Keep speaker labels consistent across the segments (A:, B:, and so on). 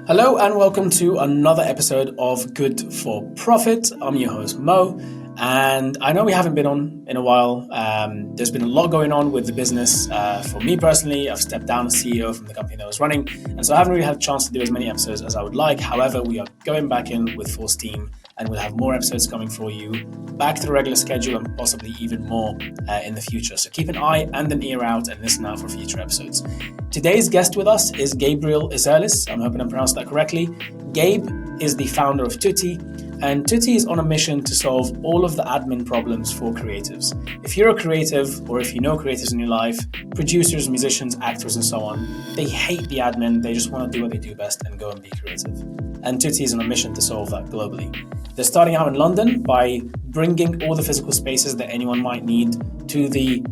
A: Hello and welcome to another episode of Good for Profit. I'm your host Mo, and I know we haven't been on in a while. There's been a lot going on with the business. For me personally, I've stepped down as CEO from the company that I was running, and so I haven't really had a chance to do as many episodes as I would like. However, we are going back in with full steam, and we'll have more episodes coming for you, back to the regular schedule and possibly even more in the future. So keep an eye and an ear out and listen out for future episodes. Today's guest with us is Gabriel Isserlis. I'm hoping I pronounced that correctly. Gabe is the founder of Tutti, and Tutti is on a mission to solve all of the admin problems for creatives. If you're a creative, or if you know creatives in your life, producers, musicians, actors, and so on, they hate the admin. They just want to do what they do best and go and be creative. And Tutti is on a mission to solve that globally. They're starting out in London by bringing all the physical spaces that anyone might need to the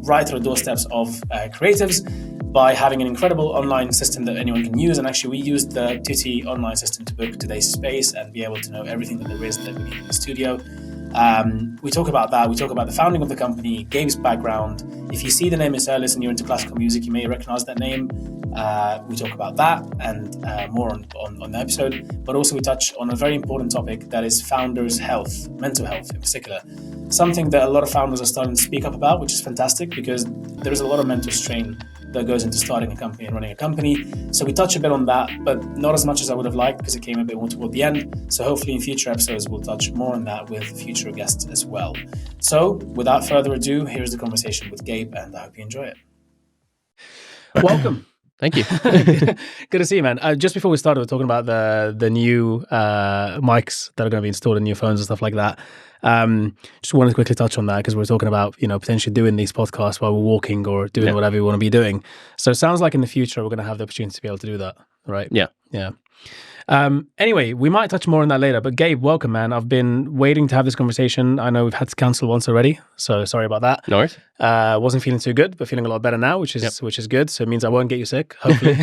A: right to the doorsteps of creatives, by having an incredible online system that anyone can use. And actually, we used the Tutti online system to book today's space and be able to know everything that there is that we need in the studio. We talk about that. We talk about the founding of the company, Gabe's background. If you see the name Isserlis and you're into classical music, you may recognize that name. We talk about that and more on the episode. But also we touch on a very important topic that is founders' health, mental health in particular. Something that a lot of founders are starting to speak up about, which is fantastic because there is a lot of mental strain that goes into starting a company and running a company. So we touch a bit on that, but not as much as I would have liked because it came a bit more toward the end. So hopefully in future episodes, we'll touch more on that with future guests as well. So without further ado, here's the conversation with Gabe, and I hope you enjoy it. Welcome.
B: Thank you.
A: Good to see you, man. Just before we started, we were talking about the new mics that are going to be installed in new phones and stuff like that. Just wanted to quickly touch on that because we're talking about, potentially doing these podcasts while we're walking or doing whatever we want to be doing. So it sounds like in the future, we're going to have the opportunity to be able to do that, right?
B: Yeah.
A: Yeah. Anyway, we might touch more on that later, but Gabe, welcome, man. I've been waiting to have this conversation. I know we've had to cancel once already, so sorry about that.
B: No worries.
A: Wasn't feeling too good, but feeling a lot better now, which is good. So it means I won't get you sick, hopefully.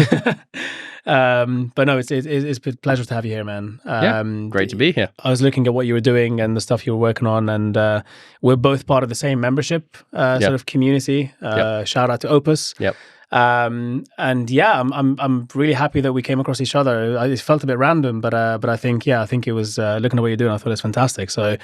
A: But no, it's a pleasure to have you here, man.
B: Great to be here.
A: I was looking at what you were doing and the stuff you were working on, and we're both part of the same membership sort of community. Shout out to Opus.
B: Yep.
A: And yeah, I'm really happy that we came across each other. It felt a bit random, but I think it was looking at what you're doing, I thought it was fantastic. So,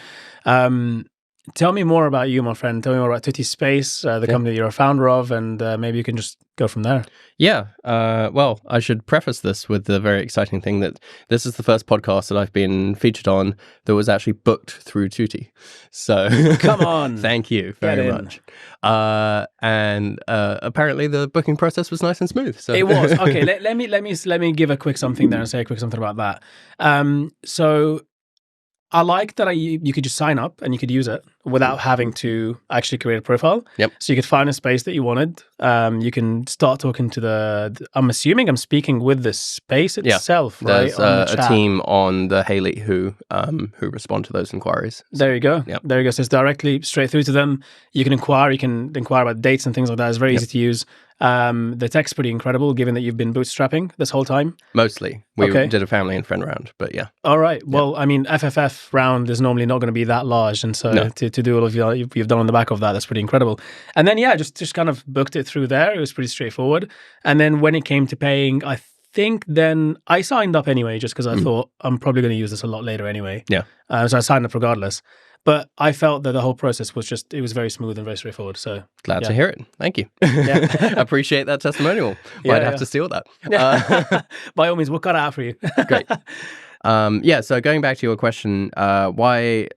A: tell me more about you, my friend. Tell me more about Tutti Space, the company that you're a founder of, and maybe you can just go from there.
B: Yeah. Well, I should preface this with the very exciting thing that this is the first podcast that I've been featured on that was actually booked through Tutti. So
A: come on.
B: Thank you very much. And apparently the booking process was nice and smooth. So
A: it was. Okay, let me give a quick something there and say a quick something about that. So I like that you could just sign up and you could use it without having to actually create a profile.
B: Yep.
A: So you could find a space that you wanted. You can start talking to I'm assuming I'm speaking with the space itself, right?
B: There's a team on the Haley who respond to those inquiries.
A: There you go.
B: Yep.
A: There you go. So it's directly straight through to them. You can inquire. You can inquire about dates and things like that. It's very easy to use. The tech's pretty incredible, given that you've been bootstrapping this whole time.
B: Mostly. We did a family and friend round, but yeah.
A: All right. Well, I mean, FFF round is normally not going to be that large, and so to do all of you've done on the back of that's pretty incredible. And then just kind of booked it through there. It was pretty straightforward. And then when it came to paying, I think then I signed up anyway, just because I thought I'm probably going to use this a lot later anyway.
B: Yeah.
A: So I signed up regardless. But I felt that the whole process was it was very smooth and very straightforward. So
B: glad to hear it. Thank you. Yeah. Appreciate that testimonial. Might have to steal that.
A: By all means, we'll cut it out for you.
B: Great. So going back to your question, why,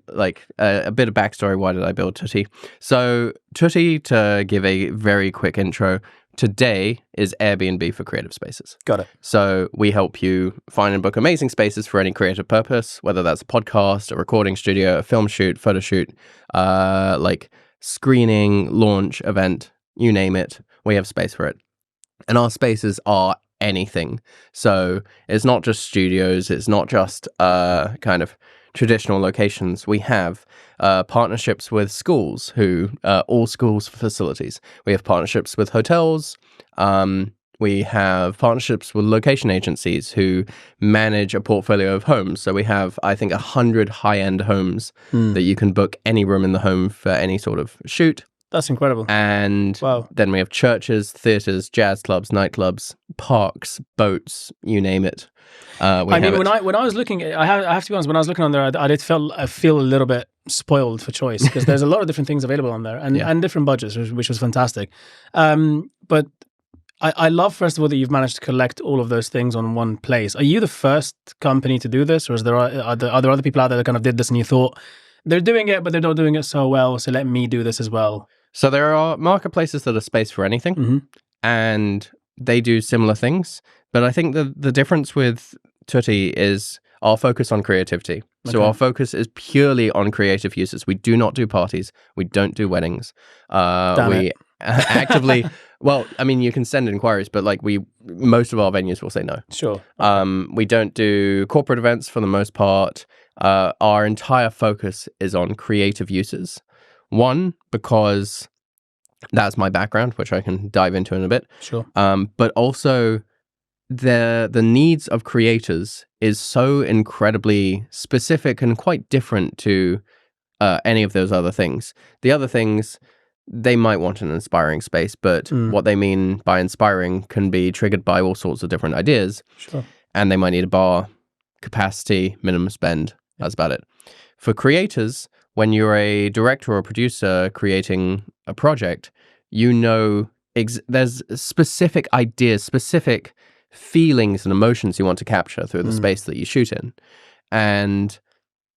B: a bit of backstory, why did I build Tutti? So Tutti, to give a very quick intro, today is Airbnb for creative spaces.
A: Got it.
B: So we help you find and book amazing spaces for any creative purpose, whether that's a podcast, a recording studio, a film shoot, photo shoot, screening, launch, event, you name it, we have space for it. And our spaces are anything. So it's not just studios, it's not just kind of traditional locations. We have partnerships with schools all schools facilities. We have partnerships with hotels. We have partnerships with location agencies who manage a portfolio of homes. So we have, I think, 100 high-end homes that you can book any room in the home for any sort of shoot.
A: That's incredible.
B: And then we have churches, theaters, jazz clubs, nightclubs, parks, boats, you name it. When
A: I was looking, I have to be honest, when I was looking on there, I did feel a little bit spoiled for choice, because there's a lot of different things available on there, and different budgets, which was fantastic. But I love, first of all, that you've managed to collect all of those things on one place. Are you the first company to do this, or are there other people out there that kind of did this and you thought, they're doing it, but they're not doing it so well, so let me do this as well?
B: So there are marketplaces that are space for anything, and they do similar things. But I think the difference with Tutti is our focus on creativity. So our focus is purely on creative uses. We do not do parties. We don't do weddings. We actively, well, I mean, you can send inquiries, but like most of our venues will say no.
A: Sure.
B: We don't do corporate events for the most part. Our entire focus is on creative uses. One, because that's my background, which I can dive into in a bit.
A: Sure.
B: But also the needs of creators is so incredibly specific and quite different to any of those other things. The other things, they might want an inspiring space, but what they mean by inspiring can be triggered by all sorts of different ideas.
A: Sure.
B: And they might need a bar, capacity, minimum spend. That's about it. For creators, when you're a director or a producer creating a project, you know there's specific ideas, specific feelings and emotions you want to capture through the space that you shoot in. And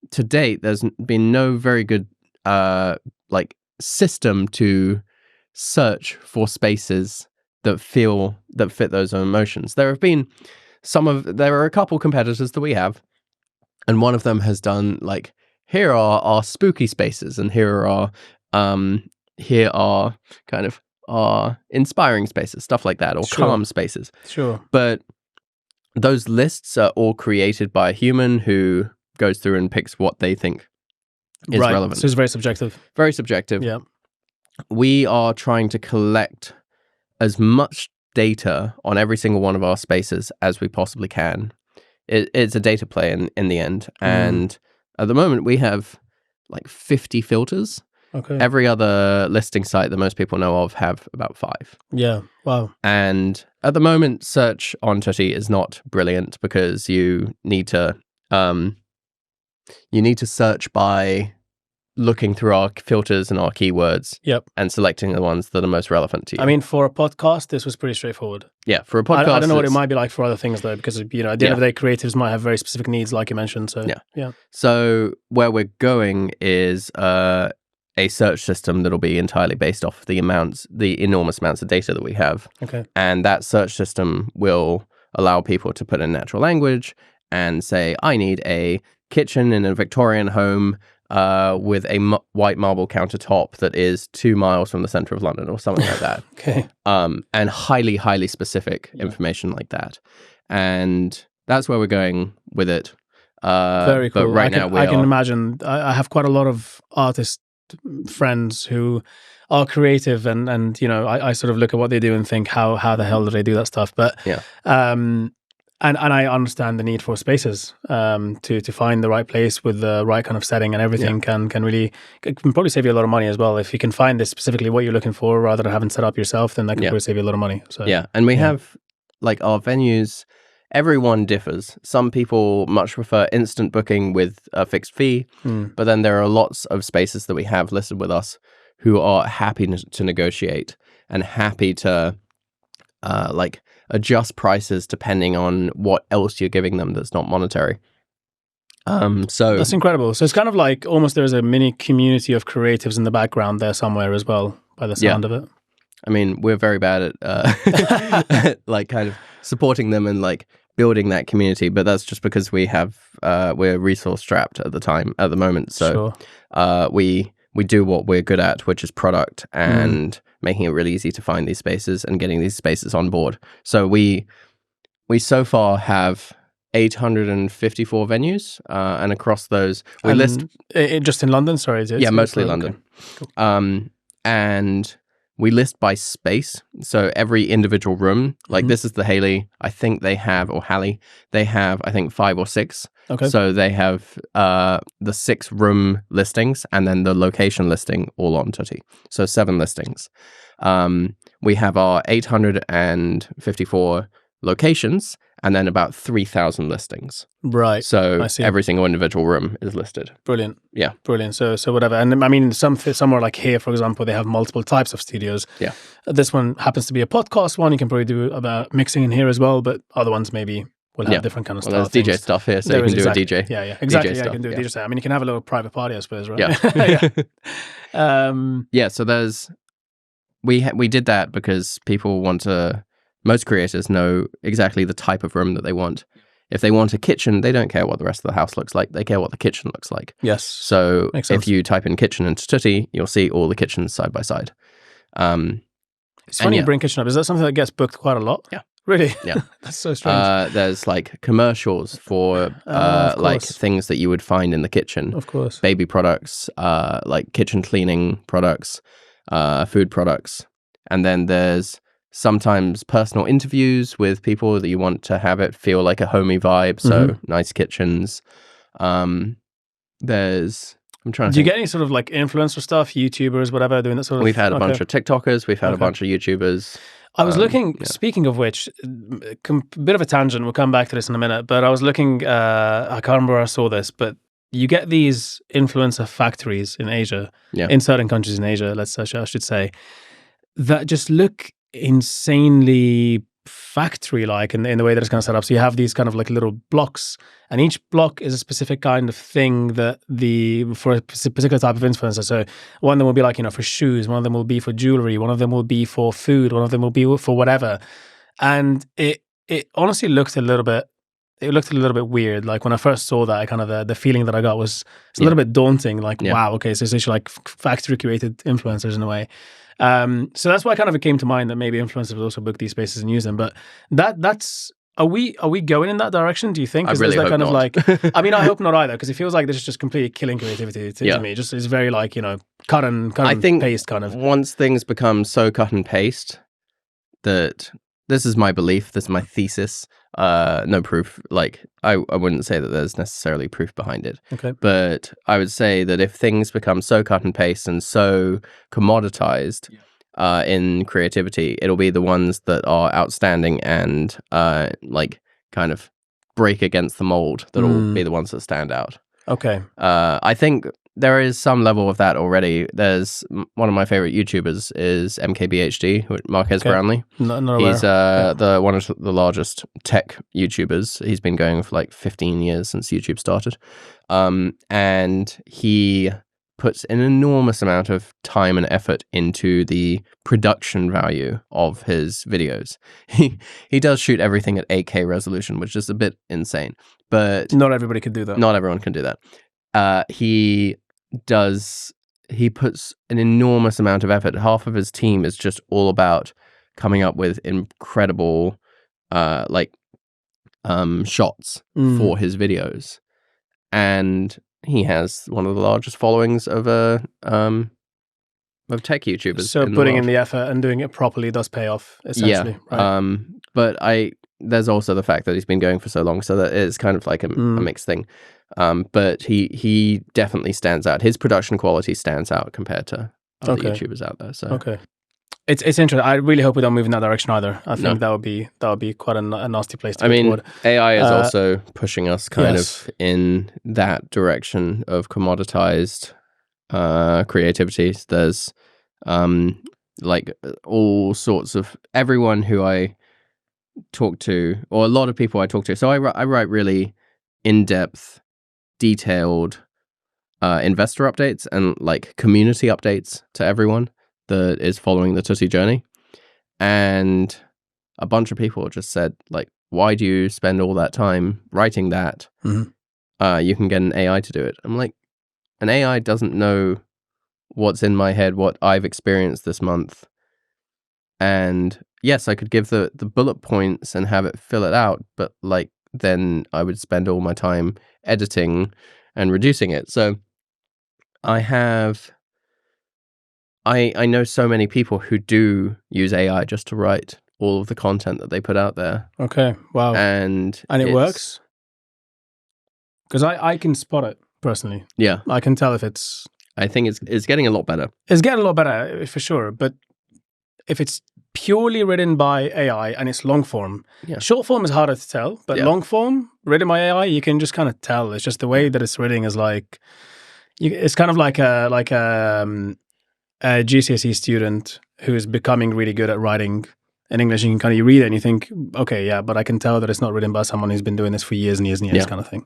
B: to date, there's been no very good system to search for spaces that fit those emotions. There are a couple competitors that we have, and one of them has done like, here are our spooky spaces, and here are kind of our inspiring spaces, stuff like that, or calm spaces.
A: Sure.
B: But those lists are all created by a human who goes through and picks what they think is relevant.
A: So it's very subjective.
B: Very subjective.
A: Yeah.
B: We are trying to collect as much data on every single one of our spaces as we possibly can. It's a data play in the end. And at the moment, we have like 50 filters.
A: Okay.
B: Every other listing site that most people know of have about 5.
A: Yeah. Wow.
B: And at the moment, search on Tutti is not brilliant because you need to search by looking through our filters and our keywords.
A: Yep.
B: And selecting the ones that are most relevant to you.
A: I mean, for a podcast, this was pretty straightforward.
B: Yeah, for a podcast.
A: I don't know what it might be like for other things, though, because, at the end of the day, creatives might have very specific needs, like you mentioned. So, yeah.
B: So where we're going is a search system that'll be entirely based off the enormous amounts of data that we have.
A: Okay.
B: And that search system will allow people to put in natural language and say, I need a kitchen in a Victorian home with a white marble countertop that is 2 miles from the center of London, or something like that.
A: Okay.
B: And highly, highly specific information like that. And that's where we're going with it.
A: Very cool.
B: But right now
A: I can imagine. I have quite a lot of artist friends who are creative, and I sort of look at what they do and think, how the hell do they do that stuff? But and I understand the need for spaces to find the right place with the right kind of setting and everything can probably save you a lot of money as well. If you can find this specifically what you're looking for rather than having set up yourself, then that can probably save you a lot of money. So
B: and we have like our venues. Everyone differs. Some people much prefer instant booking with a fixed fee, but then there are lots of spaces that we have listed with us who are happy to negotiate and happy to adjust prices depending on what else you're giving them that's not monetary. So
A: that's incredible. So it's kind of like almost there's a mini community of creatives in the background there somewhere as well, by the sound of it.
B: I mean, we're very bad at like kind of supporting them and like building that community, but that's just because we're resource strapped at the moment. So we do what we're good at, which is product and making it really easy to find these spaces and getting these spaces on board. So we so far have 854 venues, and across those we list
A: just in London. Sorry,
B: mostly London.
A: Okay. Cool.
B: And we list by space. So every individual room, like this is the Haley, I think they have, or Hallie, they have, I think 5 or 6.
A: Okay.
B: So they have the 6 room listings and then the location listing all on Tutti. So 7 listings. We have our 854 locations and then about 3,000 listings.
A: Right.
B: So
A: I see.
B: every single individual room is listed.
A: Brilliant.
B: Yeah.
A: Brilliant. So whatever. And I mean, somewhere like here, for example, they have multiple types of studios.
B: Yeah.
A: This one happens to be a podcast one. You can probably do about mixing in here as well, but other ones maybe will have different kind of stuff.
B: Well, there's DJ stuff here, so you can do a DJ.
A: Yeah, exactly.
B: DJ
A: you
B: stuff,
A: can do a DJ stuff. I mean, you can have a little private party, I suppose, right?
B: Yeah. Yeah, so there's... We did that because people want to... Most creators know exactly the type of room that they want. If they want a kitchen, they don't care what the rest of the house looks like. They care what the kitchen looks like.
A: Yes.
B: So if you type in kitchen into Tutti, you'll see all the kitchens side by side.
A: It's funny you bring kitchen up. Is that something that gets booked quite a lot?
B: Yeah.
A: Really?
B: Yeah.
A: That's so strange.
B: There's like commercials for like things that you would find in the kitchen.
A: Of course.
B: Baby products, like kitchen cleaning products, food products. And then there's sometimes personal interviews with people that you want to have it feel like a homey vibe. So nice kitchens. There's... I'm trying to
A: Do you get any sort of like influencer stuff, YouTubers, whatever, doing that sort of...
B: We've had a bunch of TikTokers. We've had a bunch of YouTubers.
A: I was looking, speaking of which, bit of a tangent, we'll come back to this in a minute, but I was looking, I can't remember where I saw this, but you get these influencer factories in Asia, in certain countries in Asia, I should say, that just look insanely factory-like in the way that it's kind of set up. So you have these kind of like little blocks, and each block is a specific kind of thing that for a particular type of influencer. So one of them will be like, for shoes, one of them will be for jewelry, one of them will be for food, one of them will be for whatever. And it honestly looked a little bit weird. Like when I first saw that, kind of the feeling that I got was it's a little bit daunting. Like, wow, okay, so it's actually like factory created influencers in a way. So that's why kind of it came to mind that maybe influencers would also book these spaces and use them. But that's are we going in that direction? Do you think?
B: I really hope
A: kind
B: not.
A: Of like, I mean, I hope not either, because it feels like this is just completely killing creativity to me. Just it's very like cut and paste kind of.
B: Once things become so cut and paste that this is my belief, this is my thesis. No proof. Like I wouldn't say that there's necessarily proof behind it.
A: Okay.
B: But I would say that if things become so cut and paste and so commoditized in creativity, it'll be the ones that are outstanding and like kind of break against the mold that'll be the ones that stand out.
A: Okay.
B: I think there is some level of that already. There's one of my favorite YouTubers is MKBHD, Marquez Brownlee.
A: Not
B: He's the one of the largest tech YouTubers. He's been going for like 15 years since YouTube started. And he puts an enormous amount of time and effort into the production value of his videos. He does shoot everything at 8K resolution, which is a bit insane. But
A: not everybody can do that.
B: Not everyone can do that. He puts an enormous amount of effort. Half of his team is just all about coming up with incredible shots for his videos. And he has one of the largest followings of tech YouTubers.
A: So putting in the effort and doing it properly does pay off, essentially.
B: Yeah. Right? But there's also the fact that he's been going for so long, so that it's kind of like a mixed thing. But he definitely stands out. His production quality stands out compared to other YouTubers out there. So
A: it's interesting. I really hope we don't move in that direction either. I think that would be quite a nasty place to go toward.
B: AI is also pushing us kind of in that direction of commoditized creativity. There's like all sorts of everyone who I talk to, or a lot of people I talk to. So I write really in-depth, detailed investor updates and like community updates to everyone that is following the Tutti journey. And a bunch of people just said, like, why do you spend all that time writing that? You can get an AI to do it. I'm like, an AI doesn't know what's in my head, what I've experienced this month. And yes, I could give the bullet points and have it fill it out, but like then I would spend all my time editing and reducing it. So I have I know so many people who do use AI just to write all of the content that they put out there.
A: Okay, wow.
B: And
A: it works? Because I can spot it personally.
B: Yeah.
A: I can tell if it's...
B: I think it's getting a lot better.
A: It's getting a lot better, for sure. But if it's purely written by AI and it's long form, short form is harder to tell. But long form, written by AI, you can just kind of tell. It's just the way that it's written is like... it's kind of like a GCSE student who is becoming really good at writing in English. You can kind of read it and you think, okay, yeah, but I can tell that it's not written by someone who's been doing this for years and years and years, kind of thing.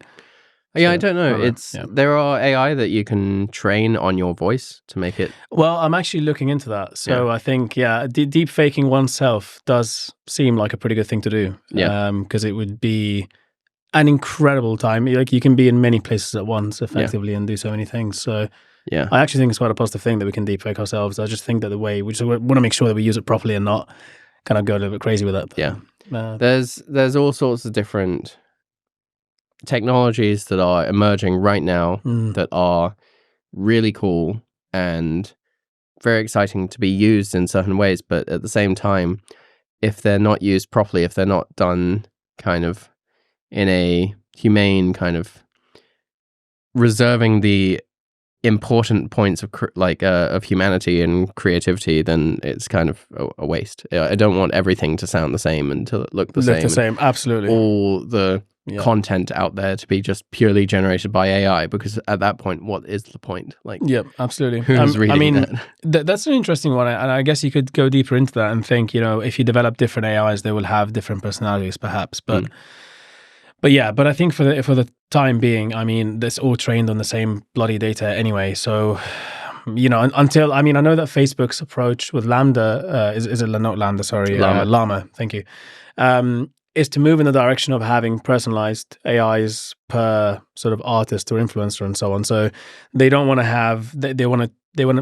B: Yeah, so, I don't know. There are AI that you can train on your voice to make it...
A: Well, I'm actually looking into that. So I think, deep faking oneself does seem like a pretty good thing to do. Because it would be an incredible time. Like, you can be in many places at once effectively and do so many things. So I actually think it's quite a positive thing that we can deep fake ourselves. I just think that we just want to make sure that we use it properly and not kind of go a little bit crazy with it. But,
B: there's all sorts of different technologies that are emerging right now that are really cool and very exciting to be used in certain ways, but at the same time, if they're not used properly, if they're not done kind of in a humane kind of reserving the important points of humanity and creativity, then it's kind of a waste. I don't want everything to sound the same and to look the same.
A: Absolutely.
B: All the content out there to be just purely generated by AI, because at that point, what is the point? Like,
A: absolutely.
B: Who's reading
A: that? That's an interesting one, and I guess you could go deeper into that and think, if you develop different AIs, they will have different personalities, perhaps, but. But I think for the time being, I mean, that's all trained on the same bloody data anyway. So, until, I know that Facebook's approach with Lambda, is it not Lambda, sorry, Llama, thank you, is to move in the direction of having personalized AIs per sort of artist or influencer and so on. So they don't want to have, they want to,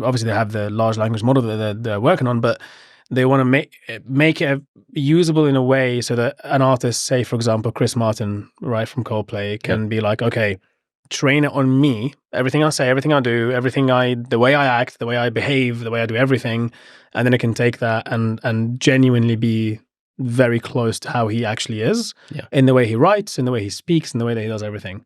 A: obviously they have the large language model that they're working on, but they want to make it usable in a way so that an artist, say, for example, Chris Martin, right, from Coldplay, can be like, okay, train it on me, everything I say, everything I do, the way I act, the way I behave, the way I do everything, and then it can take that and genuinely be very close to how he actually is in the way he writes, in the way he speaks, in the way that he does everything.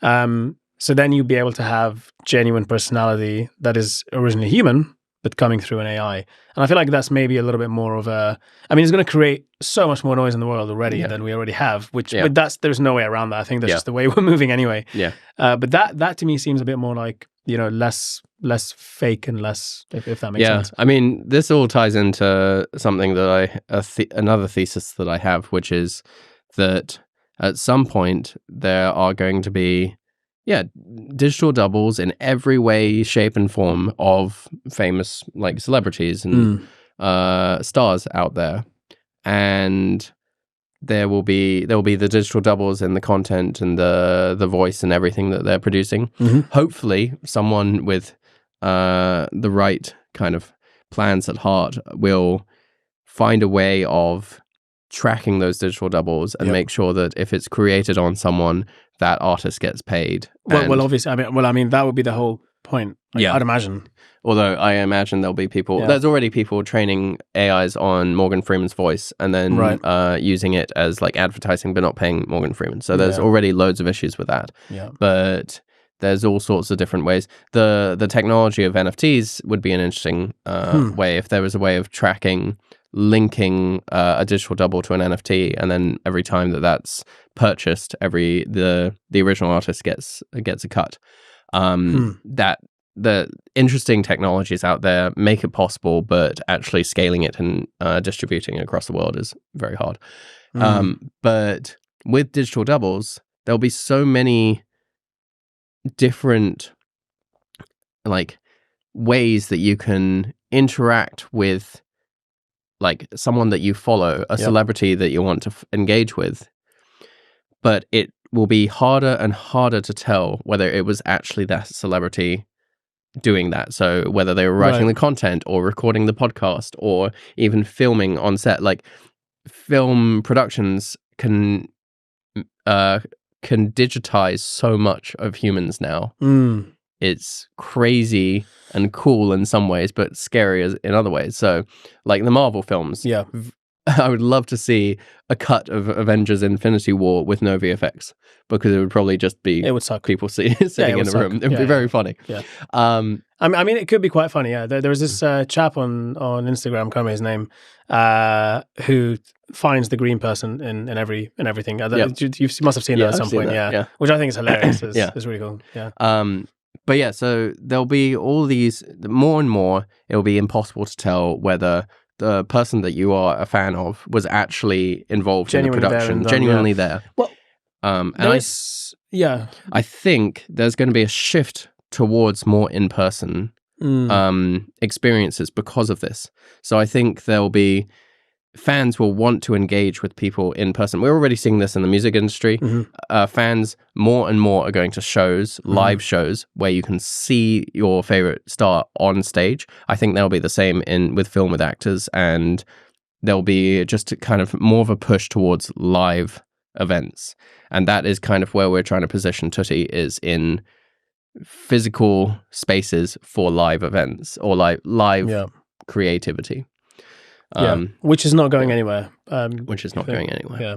A: So then you'll be able to have genuine personality that is originally human, but coming through an AI. And I feel like that's maybe a little bit more of a... it's going to create so much more noise in the world already than we already have, but there's no way around that. I think that's just the way we're moving anyway. But that to me seems a bit more like, less fake and less, if that makes sense.
B: This all ties into something that another thesis that I have, which is that at some point there are going to be digital doubles in every way, shape, and form of famous like celebrities and stars out there, and there will be the digital doubles in the content and the voice and everything that they're producing. Hopefully, someone with the right kind of plans at heart will find a way of tracking those digital doubles and make sure that if it's created on someone, that artist gets paid.
A: Well, obviously, that would be the whole point. I'd imagine.
B: Although I imagine there'll be people. There's already people training AIs on Morgan Freeman's voice and then using it as like advertising, but not paying Morgan Freeman. So there's already loads of issues with that. But there's all sorts of different ways. The technology of NFTs would be an interesting way if there was a way of tracking, linking a digital double to an NFT, and then every time that's purchased, the original artist gets a cut. That the interesting technologies out there make it possible, but actually scaling it and distributing it across the world is very hard. But with digital doubles, there'll be so many different like ways that you can interact with like someone that you follow, a celebrity that you want to engage with, but it will be harder and harder to tell whether it was actually that celebrity doing that. So whether they were writing the content or recording the podcast or even filming on set. Like film productions can digitize so much of humans now. it's crazy and cool in some ways, but scary in other ways. So, like the Marvel films,
A: Yeah.
B: I would love to see a cut of Avengers Infinity War with no VFX, because it would probably just be
A: It would suck.
B: sitting in a room. It would be very funny.
A: Yeah. I mean, it could be quite funny. Yeah. There was this chap on Instagram, can't remember his name, who finds the green person in everything. You must have seen that at some point. Yeah. Which I think is hilarious. It's really cool. Yeah.
B: But yeah, so there'll be all these, more and more, it'll be impossible to tell whether the person that you are a fan of was actually involved in the production, genuinely there.
A: Well,
B: and
A: I
B: think there's going to be a shift towards more in-person experiences because of this. So I think there'll be fans will want to engage with people in person. We're already seeing this in the music industry. Fans more and more are going to shows, live shows, where you can see your favorite star on stage. I think there'll be the same with film with actors, and there'll be just kind of more of a push towards live events. And that is kind of where we're trying to position Tutti, is in physical spaces for live events or live creativity.
A: Which is not going anywhere.
B: Going anywhere.
A: Yeah.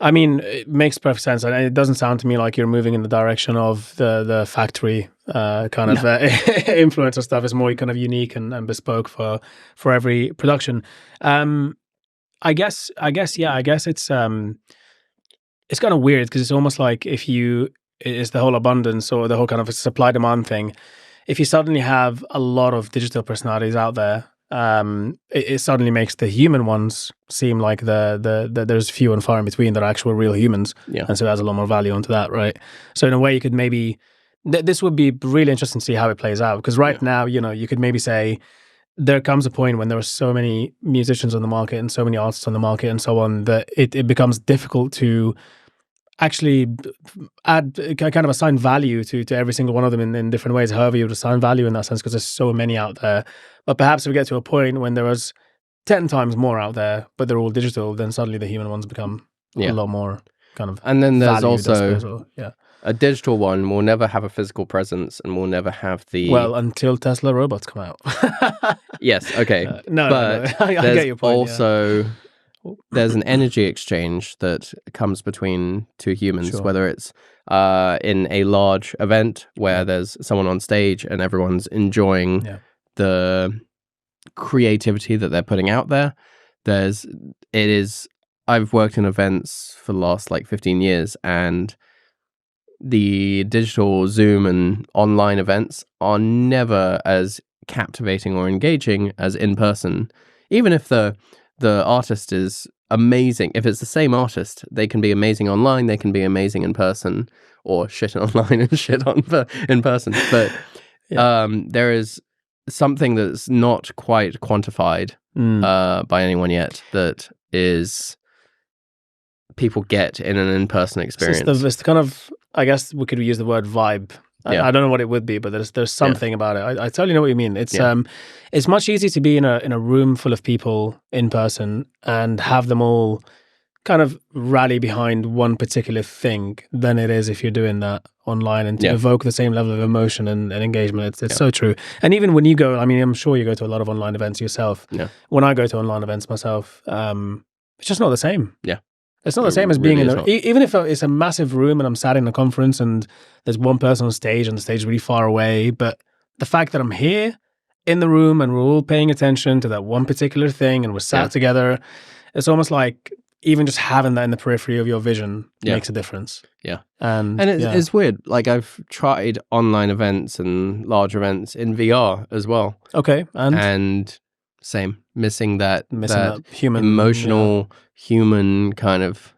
A: I mean, it makes perfect sense. And it doesn't sound to me like you're moving in the direction of the factory kind of influencer stuff. It's more kind of unique and bespoke for every production. I guess it's kind of weird, because it's almost like it's the whole abundance or the whole kind of supply demand thing. If you suddenly have a lot of digital personalities out there, it suddenly makes the human ones seem like the there's few and far in between that are actual real humans, and so it has a lot more value onto that, right? So in a way, you could maybe this would be really interesting to see how it plays out, because right now, you could maybe say there comes a point when there are so many musicians on the market and so many artists on the market and so on, that it becomes difficult to actually add, kind of assign value to every single one of them in different ways, however you would assign value in that sense, because there's so many out there. But perhaps if we get to a point when there was 10 times more out there, but they're all digital, then suddenly the human ones become a lot more kind of
B: And then there's
A: valued,
B: also a digital one will never have a physical presence and will never have the...
A: Well, until Tesla robots come out.
B: Yes, okay.
A: No. I get your point.
B: Also... There's an energy exchange that comes between two humans, whether it's in a large event where there's someone on stage and everyone's enjoying the creativity that they're putting out there. I've worked in events for the last 15 years, and the digital Zoom and online events are never as captivating or engaging as in person. Even if the artist is amazing. If it's the same artist, they can be amazing online, they can be amazing in person, or shit online and shit in person. But there is something that's not quite quantified by anyone yet that is people get in an in-person experience.
A: It's the kind of, I guess we could use the word vibe. I don't know what it would be, but there's something about it. I totally know what you mean. It's much easier to be in a room full of people in person and have them all kind of rally behind one particular thing than it is if you're doing that online, and to evoke the same level of emotion and engagement. It's so true. And even when you go, I mean, I'm sure you go to a lot of online events yourself. Yeah. When I go to online events myself, it's just not the same.
B: Yeah.
A: It's not the same as being even if it's a massive room and I'm sat in a conference and there's one person on stage and the stage is really far away, but the fact that I'm here in the room and we're all paying attention to that one particular thing and we're sat together, it's almost like even just having that in the periphery of your vision makes a difference.
B: Yeah.
A: And
B: it's weird. Like, I've tried online events and large events in VR as well.
A: Okay.
B: And same. Missing that
A: human,
B: emotional, human kind of,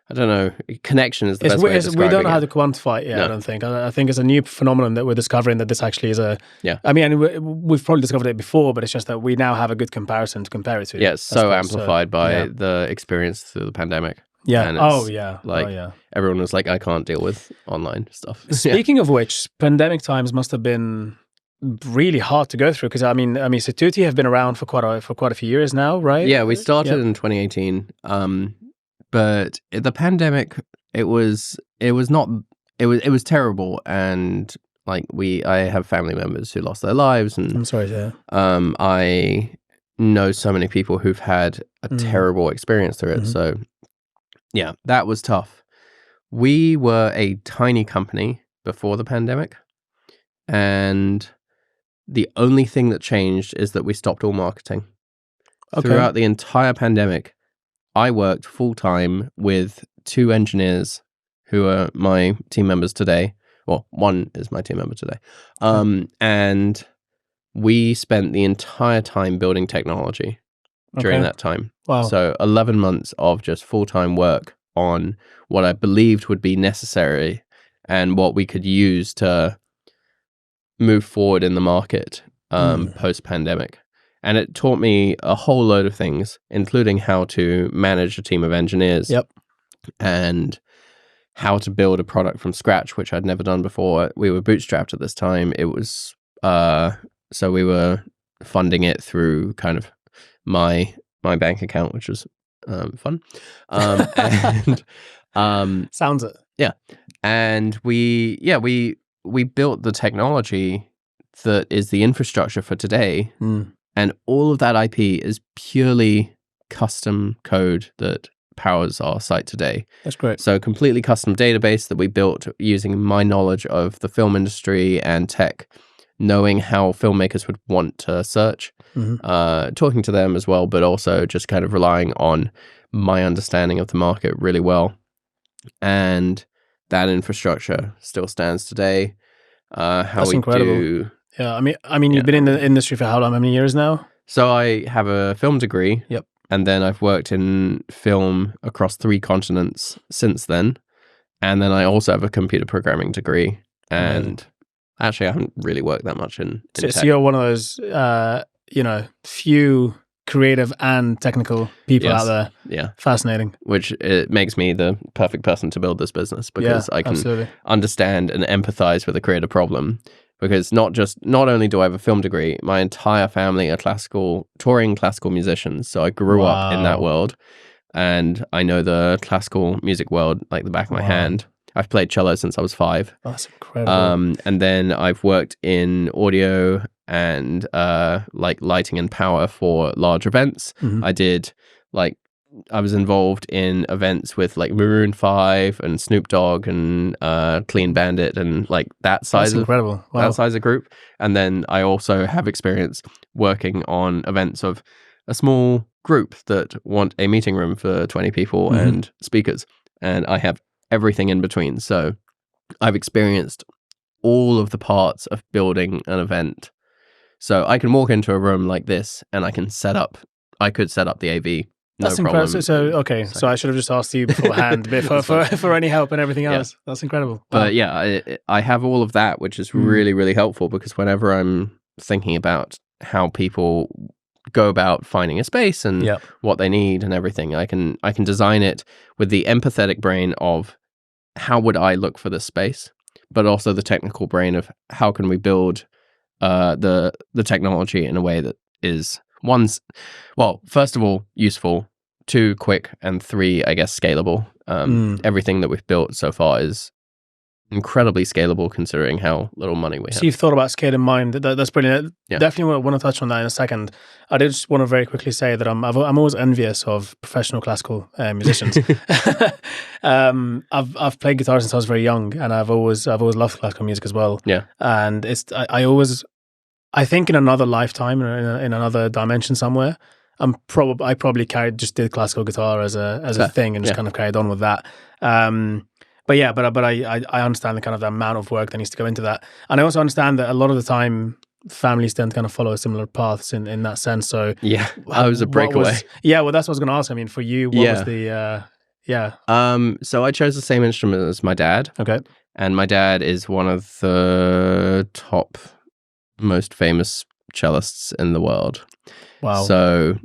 B: I don't know, connection is the best way of describing it.
A: We don't know how to quantify it yet, I don't think. I think it's a new phenomenon that we're discovering, that this actually is a...
B: Yeah.
A: I mean, we've probably discovered it before, but it's just that we now have a good comparison to compare it to.
B: Yeah, it's so amplified by the experience through the pandemic.
A: Yeah.
B: And everyone was like, I can't deal with online stuff.
A: Speaking of which, pandemic times must have been really hard to go through, because I mean, so Tutti have been around for quite a few years now, right?
B: Yeah, we started in 2018, but the pandemic, it was terrible, and I have family members who lost their lives, and
A: I'm sorry to hear.
B: I know so many people who've had a terrible experience through it. So yeah, that was tough. We were a tiny company before the pandemic, and the only thing that changed is that we stopped all marketing.
A: Okay.
B: Throughout the entire pandemic, I worked full-time with 2 engineers who are my team members today. Well, one is my team member today. And we spent the entire time building technology during that time.
A: Wow.
B: So 11 months of just full-time work on what I believed would be necessary and what we could use to move forward in the market post-pandemic. And it taught me a whole load of things, including how to manage a team of engineers and how to build a product from scratch, which I'd never done before. We were bootstrapped at this time. It was, so we were funding it through kind of my bank account, which was fun.
A: Sounds it.
B: Yeah. And we built the technology that is the infrastructure for today. And all of that IP is purely custom code that powers our site today.
A: That's great.
B: So completely custom database that we built using my knowledge of the film industry and tech, knowing how filmmakers would want to search, talking to them as well, but also just kind of relying on my understanding of the market really well. And that infrastructure still stands today.
A: That's incredible. Yeah, I mean, you've been in the industry for how long? How many years now?
B: So I have a film degree.
A: Yep.
B: And then I've worked in film across 3 continents since then. And then I also have a computer programming degree. And actually, I haven't really worked that much in tech.
A: So you're one of those, few creative and technical people out there.
B: Yeah.
A: Fascinating.
B: Which it makes me the perfect person to build this business because I can understand and empathize with a creative problem. Because not only do I have a film degree, my entire family are touring classical musicians. So I grew up in that world, and I know the classical music world like the back of my hand. I've played cello since I was 5.
A: That's incredible.
B: And then I've worked in audio and like lighting and power for large events. I was involved in events with like Maroon 5 and Snoop Dogg and Clean Bandit and like that size of group. And then I also have experience working on events of a small group that want a meeting room for 20 people and speakers. And I have everything in between. So I've experienced all of the parts of building an event. So I can walk into a room like this and I could set up the AV.
A: That's impressive. So I should have just asked you beforehand for any help and everything else. That's incredible. Wow.
B: But yeah, I have all of that, which is really, really helpful because whenever I'm thinking about how people go about finding a space and what they need and everything, I can design it with the empathetic brain of how would I look for this space, but also the technical brain of how can we build the technology in a way that is first of all, useful, 2, quick, and 3, I guess, scalable. Everything that we've built so far is incredibly scalable considering how little money we have.
A: So you've thought about scale in mind. That's brilliant. Definitely want to touch on that in a second. I did just want to very quickly say that I'm always envious of professional classical musicians. I've played guitar since I was very young, and I've always loved classical music as well.
B: Yeah,
A: and I think in another lifetime, in another dimension somewhere, I probably did classical guitar as a thing and just kind of carried on with that. But I understand the kind of the amount of work that needs to go into that, and I also understand that a lot of the time families tend to kind of follow similar paths in that sense. So
B: I was a breakaway.
A: That's what I was going to ask. I mean, for you, what was the
B: So I chose the same instrument as my dad.
A: Okay,
B: and my dad is one of the top most famous cellists in the world.
A: Wow.
B: So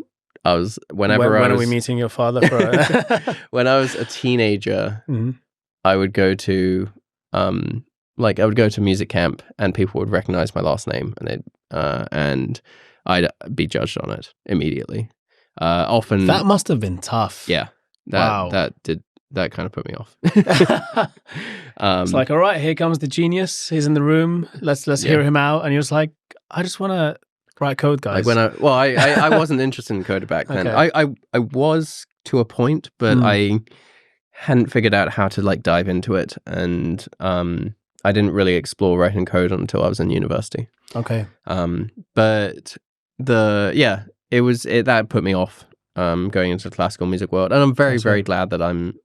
B: I was when are
A: we meeting your father for
B: when I was a teenager, I would go to music camp and people would recognize my last name and I'd be judged on it immediately. Often
A: that must have been tough.
B: Yeah. That did that kind of put me off.
A: It's like, all right, here comes the genius. He's in the room. Let's hear him out. And he was like, I just want to write code, guys.
B: Like I wasn't interested in code back then.
A: Okay.
B: I was to a point, but I hadn't figured out how to like dive into it, and I didn't really explore writing code until I was in university.
A: Okay.
B: But that put me off going into the classical music world, and I'm very glad that I'm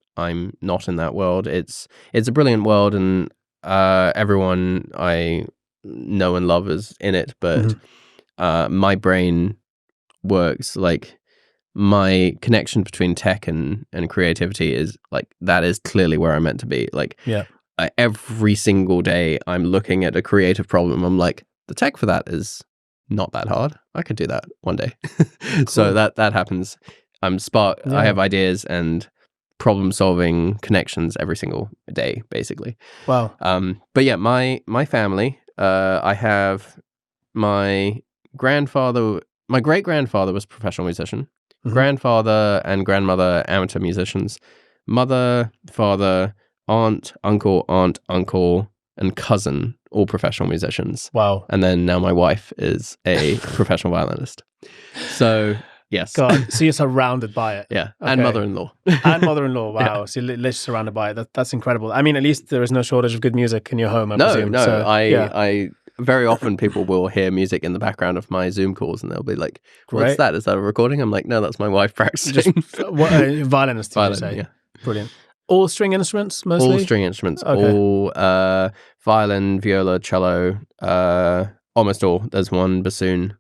B: not in that world. It's a brilliant world, and everyone I know and love is in it, but my brain works like my connection between tech and creativity is like that is clearly where I'm meant to be. Like every single day I'm looking at a creative problem, I'm like, the tech for that is not that hard. I could do that one day. Cool. So that happens. I'm spark. Yeah. I have ideas and problem solving connections every single day, basically.
A: Wow.
B: But yeah, my family. I have my grandfather. My great grandfather was a professional musician. Grandfather and grandmother amateur musicians. Mother, father, aunt, uncle, and cousin, all professional musicians.
A: Wow.
B: And then now my wife is a professional violinist. So, yes.
A: God, so you're surrounded by it.
B: Yeah, okay. And mother-in-law.
A: And mother-in-law, wow. Yeah. So you're literally surrounded by it. That's incredible. I mean, at least there is no shortage of good music in your home, I presume.
B: No.
A: So,
B: I very often people will hear music in the background of my Zoom calls, and they'll be like, what's that? Is that a recording? I'm like, no, that's my wife practicing.
A: Violinist, did you say?
B: Yeah.
A: Brilliant. All string instruments, mostly?
B: All string instruments.
A: Okay.
B: All violin, viola, cello, almost all. There's one bassoon,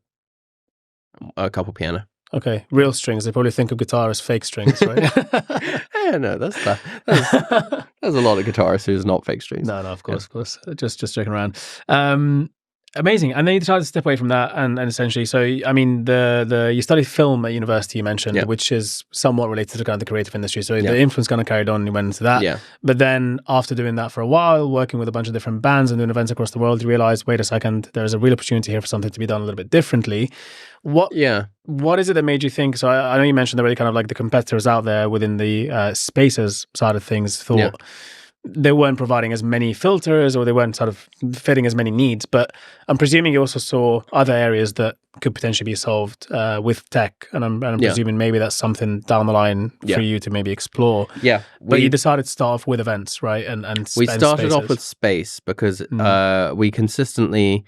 B: a couple piano.
A: Okay. Real strings. They probably think of guitar as fake strings, right?
B: Yeah, no, there's a lot of guitarists who's not fake strings.
A: No, of course. Just joking around. Amazing. And then you decided to step away from that and essentially, so, I mean, you studied film at university, you mentioned, which is somewhat related to kind of the creative industry. So the influence kind of carried on and you went into that. Yeah. But then after doing that for a while, working with a bunch of different bands and doing events across the world, you realized, wait a second, there's a real opportunity here for something to be done a little bit differently. What is it that made you think, so I know you mentioned already kind of like the competitors out there within the Spaces side of things thought they weren't providing as many filters or they weren't sort of fitting as many needs, but I'm presuming you also saw other areas that could potentially be solved with tech, and I'm presuming maybe that's something down the line for you to maybe explore. Yeah. But you decided to start off with events, right? And
B: we started off with space because we consistently...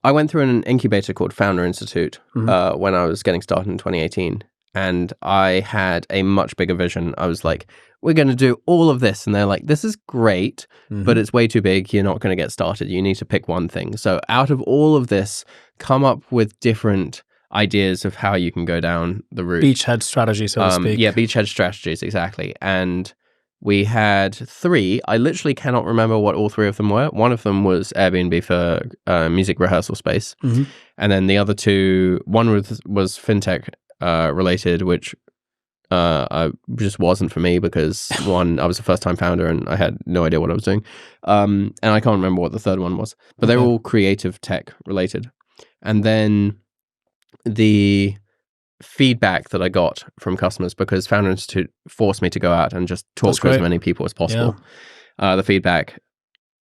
B: I went through an incubator called Founder Institute when I was getting started in 2018, and I had a much bigger vision. I was like, we're going to do all of this. And they're like, this is great, but it's way too big. You're not going to get started. You need to pick one thing. So out of all of this, come up with different ideas of how you can go down the route.
A: Beachhead strategy, so to speak.
B: Yeah, beachhead strategies, exactly. And we had 3. I literally cannot remember what all 3 of them were. One of them was Airbnb for music rehearsal space. And then the other 2, one was fintech related, which just wasn't for me because one, I was a first-time founder and I had no idea what I was doing. And I can't remember what the third one was, but they were all creative tech related. And then the feedback that I got from customers, because Founder Institute forced me to go out and just talk to as many people as possible. Yeah. The feedback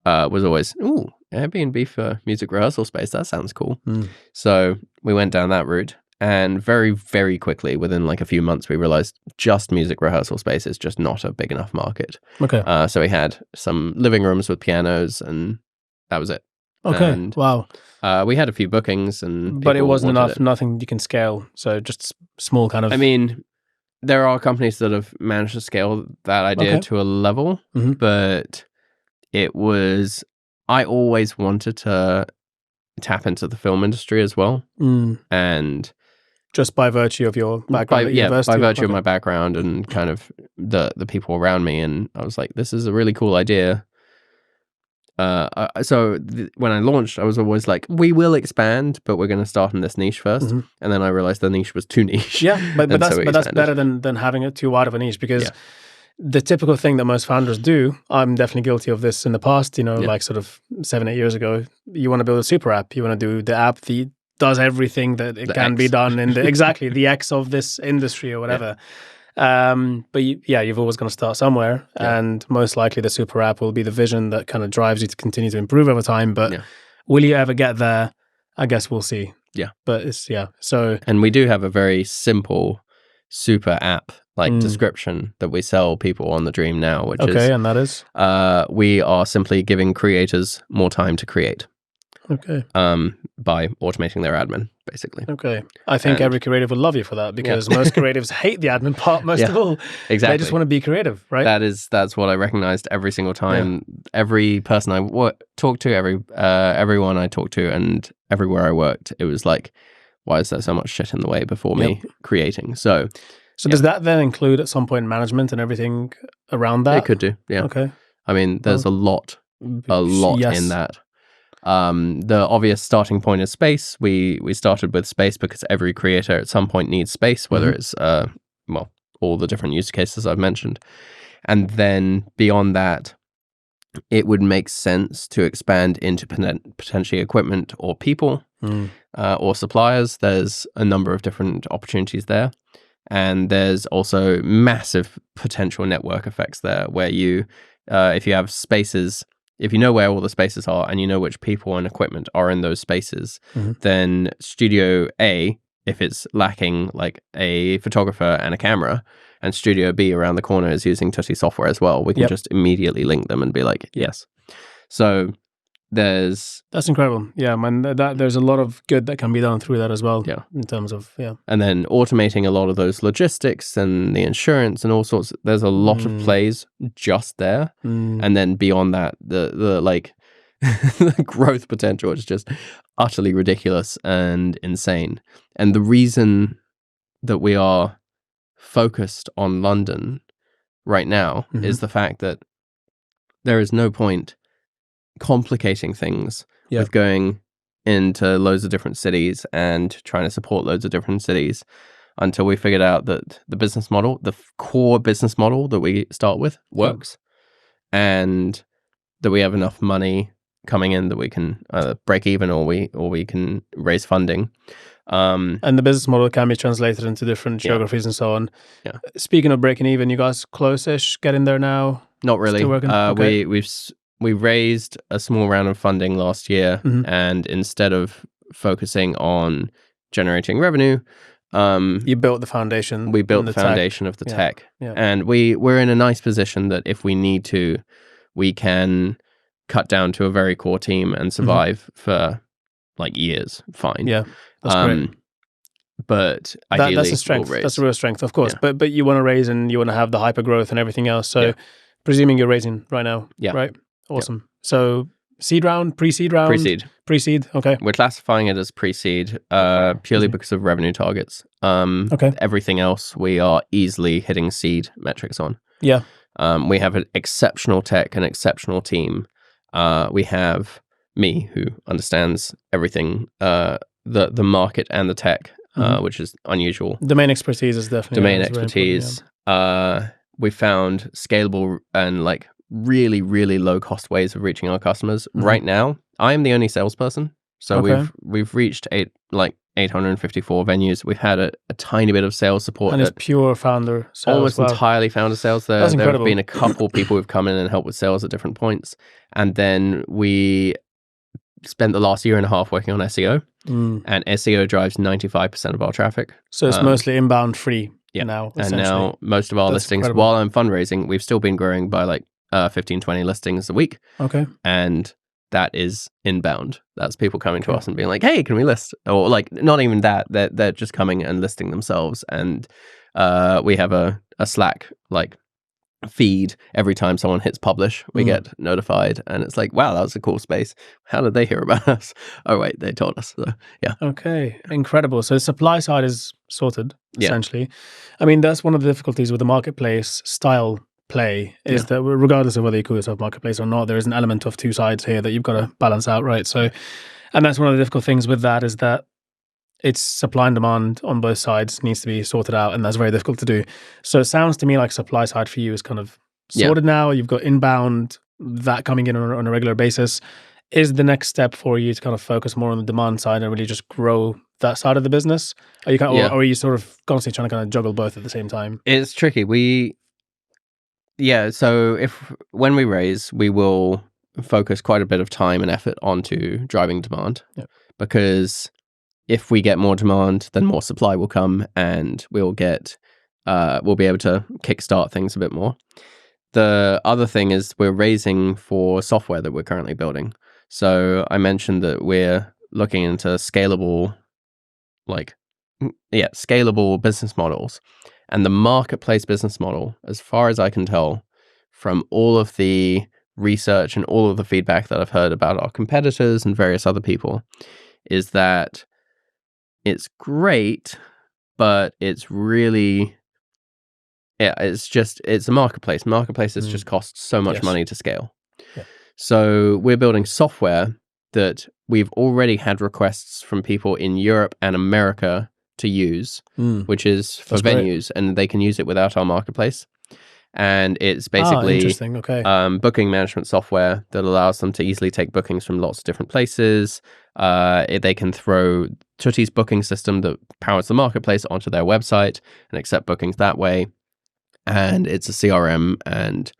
B: was always, ooh, Airbnb for music rehearsal space, that sounds cool. So we went down that route. And very, very quickly, within like a few months, we realized just music rehearsal space is just not a big enough market. Okay. So we had some living rooms with pianos, and that was it.
A: Okay.
B: And,
A: wow.
B: We had a few bookings,
A: but it wasn't enough. Nothing you can scale. So just small kind of.
B: I mean, there are companies that have managed to scale that idea to a level, but it was. I always wanted to tap into the film industry as well, and.
A: Just by virtue of your background at university?
B: By virtue of my background and kind of the people around me. And I was like, this is a really cool idea. So when I launched, I was always like, we will expand, but we're going to start in this niche first. And then I realized the niche was too niche.
A: Yeah, but that's better than having it too wide of a niche, because the typical thing that most founders do, I'm definitely guilty of this in the past, like sort of 7-8 years ago, you want to build a super app. You want to do the app that does everything that it can be done in the the X of this industry or whatever. But you've always got to start somewhere, and most likely the super app will be the vision that kind of drives you to continue to improve over time. But will you ever get there? I guess we'll see.
B: Yeah.
A: But so.
B: And we do have a very simple super app description that we sell people on the Dream now, which is
A: and that is
B: we are simply giving creators more time to create.
A: Okay.
B: By automating their admin, basically.
A: Okay. I think every creative would love you for that, because most creatives hate the admin part most of all.
B: Exactly.
A: They just want to be creative, right?
B: That's what I recognized every single time. Every person I talked to, everyone I talked to, and everywhere I worked, it was like, why is there so much shit in the way before me creating? So
A: does that then include at some point management and everything around that?
B: It could do, yeah.
A: Okay.
B: I mean, there's a lot in that. The obvious starting point is space. We started with space because every creator at some point needs space, whether it's all the different use cases I've mentioned. And then beyond that, it would make sense to expand into potentially equipment or people or suppliers. There's a number of different opportunities there. And there's also massive potential network effects there where you, if you have spaces, if you know where all the spaces are and you know which people and equipment are in those spaces, then Studio A, if it's lacking like a photographer and a camera, and Studio B around the corner is using Tutti software as well, we can just immediately link them and be like, yes. So that's
A: incredible. Yeah, man, there's a lot of good that can be done through that as well.
B: Yeah.
A: In terms of,
B: And then automating a lot of those logistics and the insurance and all sorts. There's a lot of plays just there. And then beyond that, the like the growth potential is just utterly ridiculous and insane. And the reason that we are focused on London right now is the fact that there is no point complicating things with going into loads of different cities and trying to support loads of different cities until we figured out that the business model, the core business model that we start with works, and that we have enough money coming in that we can break even or we can raise funding.
A: And the business model can be translated into different geographies and so on. Yeah. Speaking of breaking even, you guys close-ish, getting there now?
B: Not really.
A: Still working?
B: We raised a small round of funding last year, and instead of focusing on generating revenue,
A: you built the foundation.
B: We built the foundation of the tech, and we're in a nice position that if we need to, we can cut down to a very core team and survive for like years. Fine.
A: Yeah, that's great.
B: But ideally,
A: that's a strength. That's a real strength, of course. Yeah. But you want to raise and you want to have the hyper growth and everything else. So, presuming you're raising right now, right? Awesome. Yep. So seed round, pre-seed round? Pre-seed, okay.
B: We're classifying it as pre-seed purely because of revenue targets. Everything else we are easily hitting seed metrics on.
A: Yeah.
B: We have an exceptional tech, an exceptional team. We have me, who understands everything, the market and the tech, which is unusual.
A: Domain expertise is definitely
B: domain expertise. We found scalable and like really, really low cost ways of reaching our customers. Right now, I am the only salesperson. So we've reached 854 venues. We've had a tiny bit of sales support.
A: And it's pure founder sales.
B: Almost entirely founder sales there.
A: That's incredible.
B: There have been a couple people who've come in and helped with sales at different points. And then we spent the last year and a half working on SEO. And SEO drives 95% of our traffic.
A: So it's mostly inbound free now,
B: and now most of our listings, while I'm fundraising, we've still been growing by like 15, 20 listings a week.
A: Okay.
B: And that is inbound. That's people coming to us and being like, hey, can we list? Or like, not even that. They're just coming and listing themselves. And we have a Slack like feed. Every time someone hits publish, we get notified. And it's like, wow, that was a cool space. How did they hear about us? Oh, wait, they told us. So, yeah.
A: Okay. Incredible. So the supply side is sorted, essentially. I mean, that's one of the difficulties with the marketplace style play is that regardless of whether you call yourself marketplace or not, there is an element of two sides here that you've got to balance out, right? So, and that's one of the difficult things with that is that it's supply and demand on both sides needs to be sorted out, and that's very difficult to do. So it sounds to me like supply side for you is kind of sorted now. You've got inbound, that coming in on a regular basis. Is the next step for you to kind of focus more on the demand side and really just grow that side of the business? Are you
B: Yeah.
A: or are you sort of constantly trying to kind of juggle both at the same time?
B: It's tricky. So when we raise, we will focus quite a bit of time and effort onto driving demand, because if we get more demand, then more supply will come, and we'll be able to kickstart things a bit more. The other thing is we're raising for software that we're currently building. So I mentioned that we're looking into scalable business models. And the marketplace business model, as far as I can tell, from all of the research and all of the feedback that I've heard about our competitors and various other people, is that it's great, but it's really, it's a marketplace. Marketplaces just cost so much money to scale.
A: Yeah.
B: So we're building software that we've already had requests from people in Europe and America to use, which is for venues, and they can use it without our marketplace. And it's basically
A: interesting. Okay.
B: Booking management software that allows them to easily take bookings from lots of different places. They can throw Tutti's booking system that powers the marketplace onto their website and accept bookings that way. And it's a CRM and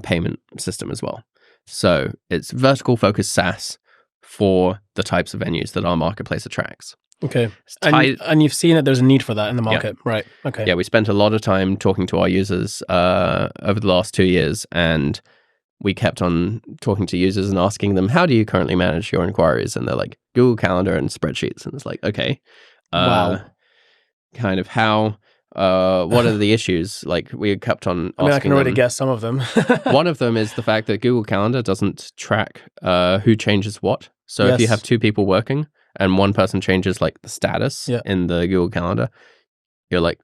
B: payment system as well. So it's vertical focused SaaS for the types of venues that our marketplace attracts.
A: Okay. And you've seen that there's a need for that in the market, right? Okay.
B: Yeah, we spent a lot of time talking to our users over the last 2 years, and we kept on talking to users and asking them, how do you currently manage your inquiries? And they're like, Google Calendar and spreadsheets. And it's like, okay.
A: Wow.
B: Kind of how, what are the issues? Like, we kept on asking
A: I can already guess some of them.
B: One of them is the fact that Google Calendar doesn't track who changes what. So if you have 2 people working, and one person changes like the status in the Google Calendar, you're like,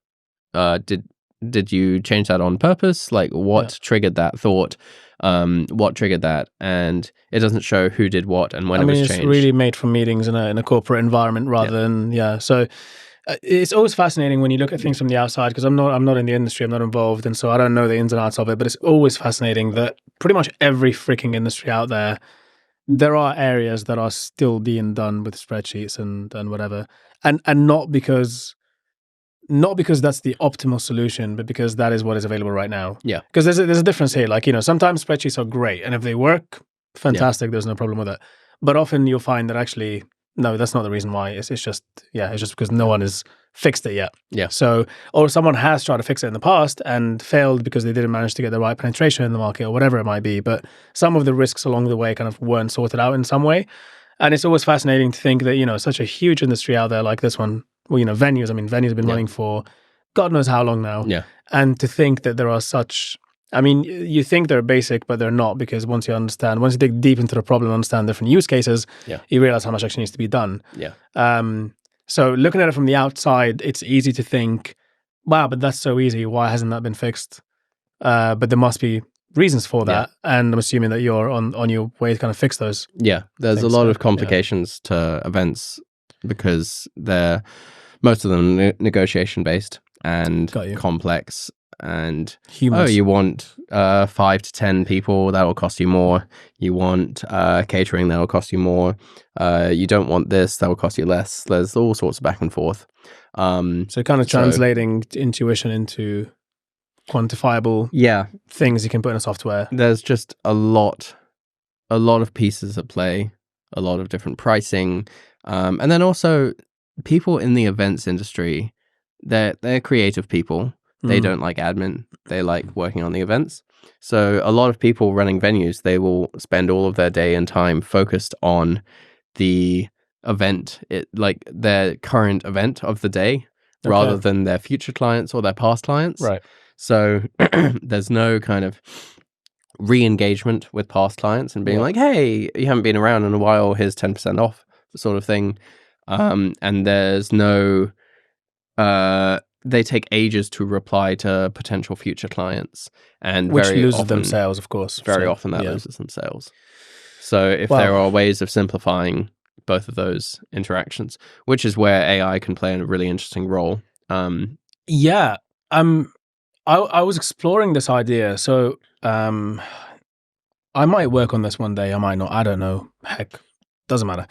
B: did you change that on purpose? Like, what triggered that thought? What triggered that? And it doesn't show who did what and when it was changed.
A: It's really made for meetings in a corporate environment rather than So it's always fascinating when you look at things from the outside, because I'm not in the industry, I'm not involved, and so I don't know the ins and outs of it. But it's always fascinating that pretty much every freaking industry out there are areas that are still being done with spreadsheets and whatever, and not because that's the optimal solution, but because that is what is available right now.
B: Yeah.
A: Because there's a difference here. Like, sometimes spreadsheets are great, and if they work, fantastic. There's no problem with it. But often you'll find that actually, no, that's not the reason why. It's just because no one has fixed it yet.
B: Yeah.
A: So, or someone has tried to fix it in the past and failed because they didn't manage to get the right penetration in the market or whatever it might be. But some of the risks along the way kind of weren't sorted out in some way. And it's always fascinating to think that, such a huge industry out there like this one, well, venues, venues have been running for God knows how long now.
B: Yeah.
A: And to think that there are such, you think they're basic, but they're not, because once you dig deep into the problem and understand different use cases, you realize how much actually needs to be done.
B: Yeah.
A: So looking at it from the outside, it's easy to think, wow, but that's so easy. Why hasn't that been fixed? But there must be reasons for that. And I'm assuming that you're on your way to kind of fix those.
B: Yeah. There's a lot of complications to events, because most of them negotiation based and complex. And
A: humans.
B: You want 5 to 10 people, that will cost you more. You want catering, that will cost you more. You don't want this, that will cost you less. There's all sorts of back and forth.
A: So kind of translating intuition into quantifiable things you can put in a software.
B: There's just a lot of pieces at play, a lot of different pricing. And then also people in the events industry, they're creative people. They don't like admin. They like working on the events. So a lot of people running venues, they will spend all of their day and time focused on the event, like their current event of the day, rather than their future clients or their past clients.
A: Right.
B: So there's no kind of re-engagement with past clients and being like, hey, you haven't been around in a while, here's 10% off, sort of thing. And there's no... they take ages to reply to potential future clients, and
A: which loses them sales, of course.
B: Very often that loses them sales. So if there are ways of simplifying both of those interactions, which is where AI can play a really interesting role.
A: I was exploring this idea. So I might work on this one day. I might not. I don't know. Heck, doesn't matter.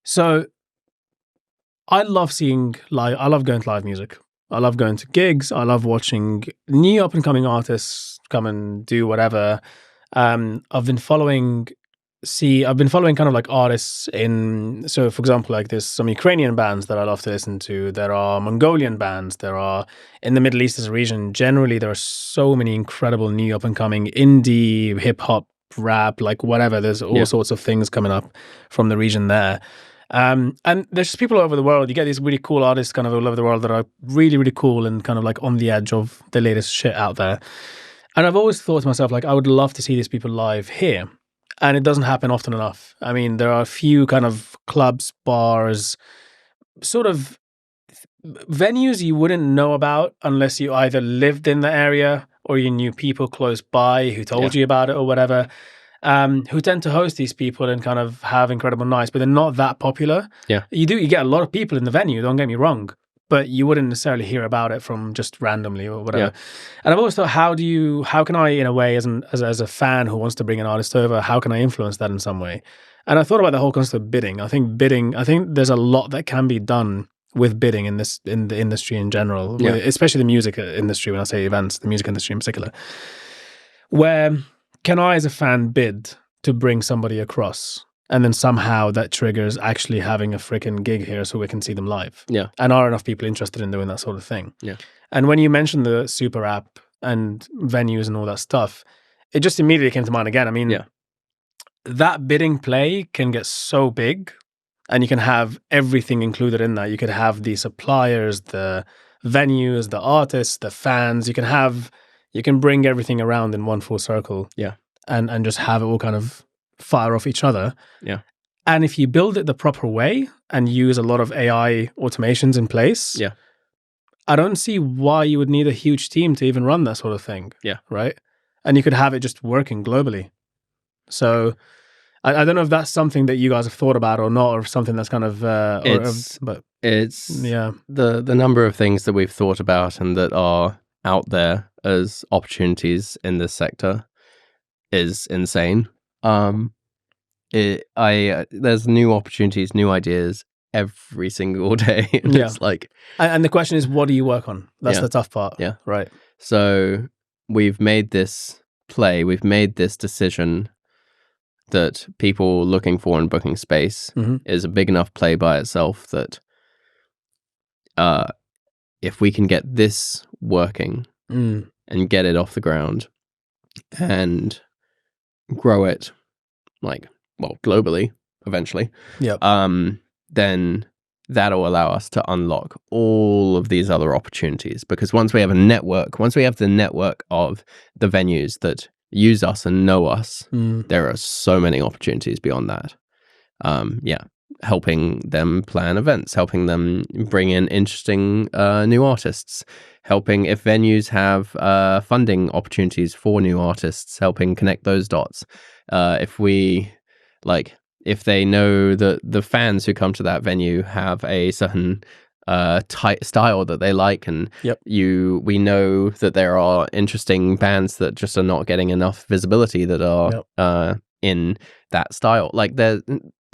A: So I love seeing live. I love going to live music. I love going to gigs. I love watching new up and coming artists come and do whatever. I've been following kind of like artists so for example, like there's some Ukrainian bands that I love to listen to. There are Mongolian bands. There are, in the Middle East as a region, generally there are so many incredible new up and coming indie, hip hop, rap, like whatever. There's all sorts of things coming up from the region there. And there's just people all over the world. You get these really cool artists kind of all over the world that are really, really cool and kind of like on the edge of the latest shit out there. And I've always thought to myself, like, I would love to see these people live here. And it doesn't happen often enough. I mean, there are a few kind of clubs, bars, sort of venues you wouldn't know about unless you either lived in the area or you knew people close by who told you about it or whatever, who tend to host these people and kind of have incredible nights, but they're not that popular.
B: Yeah.
A: You get a lot of people in the venue, don't get me wrong, but you wouldn't necessarily hear about it from just randomly or whatever. Yeah. And I've always thought, how can I, in a way, as a fan who wants to bring an artist over, how can I influence that in some way? And I thought about the whole concept of bidding. I think there's a lot that can be done with bidding in the industry in general, especially the music industry. When I say events, the music industry in particular, where can I, as a fan, bid to bring somebody across? And then somehow that triggers actually having a freaking gig here so we can see them live.
B: Yeah.
A: And are enough people interested in doing that sort of thing.
B: Yeah.
A: And when you mentioned the super app and venues and all that stuff, it just immediately came to mind again. I mean, that bidding play can get so big and you can have everything included in that. You could have the suppliers, the venues, the artists, the fans. You can bring everything around in one full circle.
B: Yeah.
A: And just have it all kind of fire off each other.
B: Yeah.
A: And if you build it the proper way and use a lot of AI automations in place, I don't see why you would need a huge team to even run that sort of thing.
B: Yeah.
A: Right? And you could have it just working globally. So I don't know if that's something that you guys have thought about or not, or something that's kind of
B: it's the number of things that we've thought about and that are out there as opportunities in this sector is insane. There's new opportunities, new ideas every single day. And it's like,
A: and the question is, what do you work on? That's the tough part.
B: Yeah.
A: Right.
B: So we've made this decision that people looking for and booking space is a big enough play by itself that if we can get this working and get it off the ground and grow it globally eventually, then that'll allow us to unlock all of these other opportunities. Because once we have the network of the venues that use us and know us, there are so many opportunities beyond that. Helping them plan events, helping them bring in interesting new artists, helping if venues have funding opportunities for new artists, helping connect those dots. If they know that the fans who come to that venue have a certain tight style that they like, and we know that there are interesting bands that just are not getting enough visibility that are in that style. Like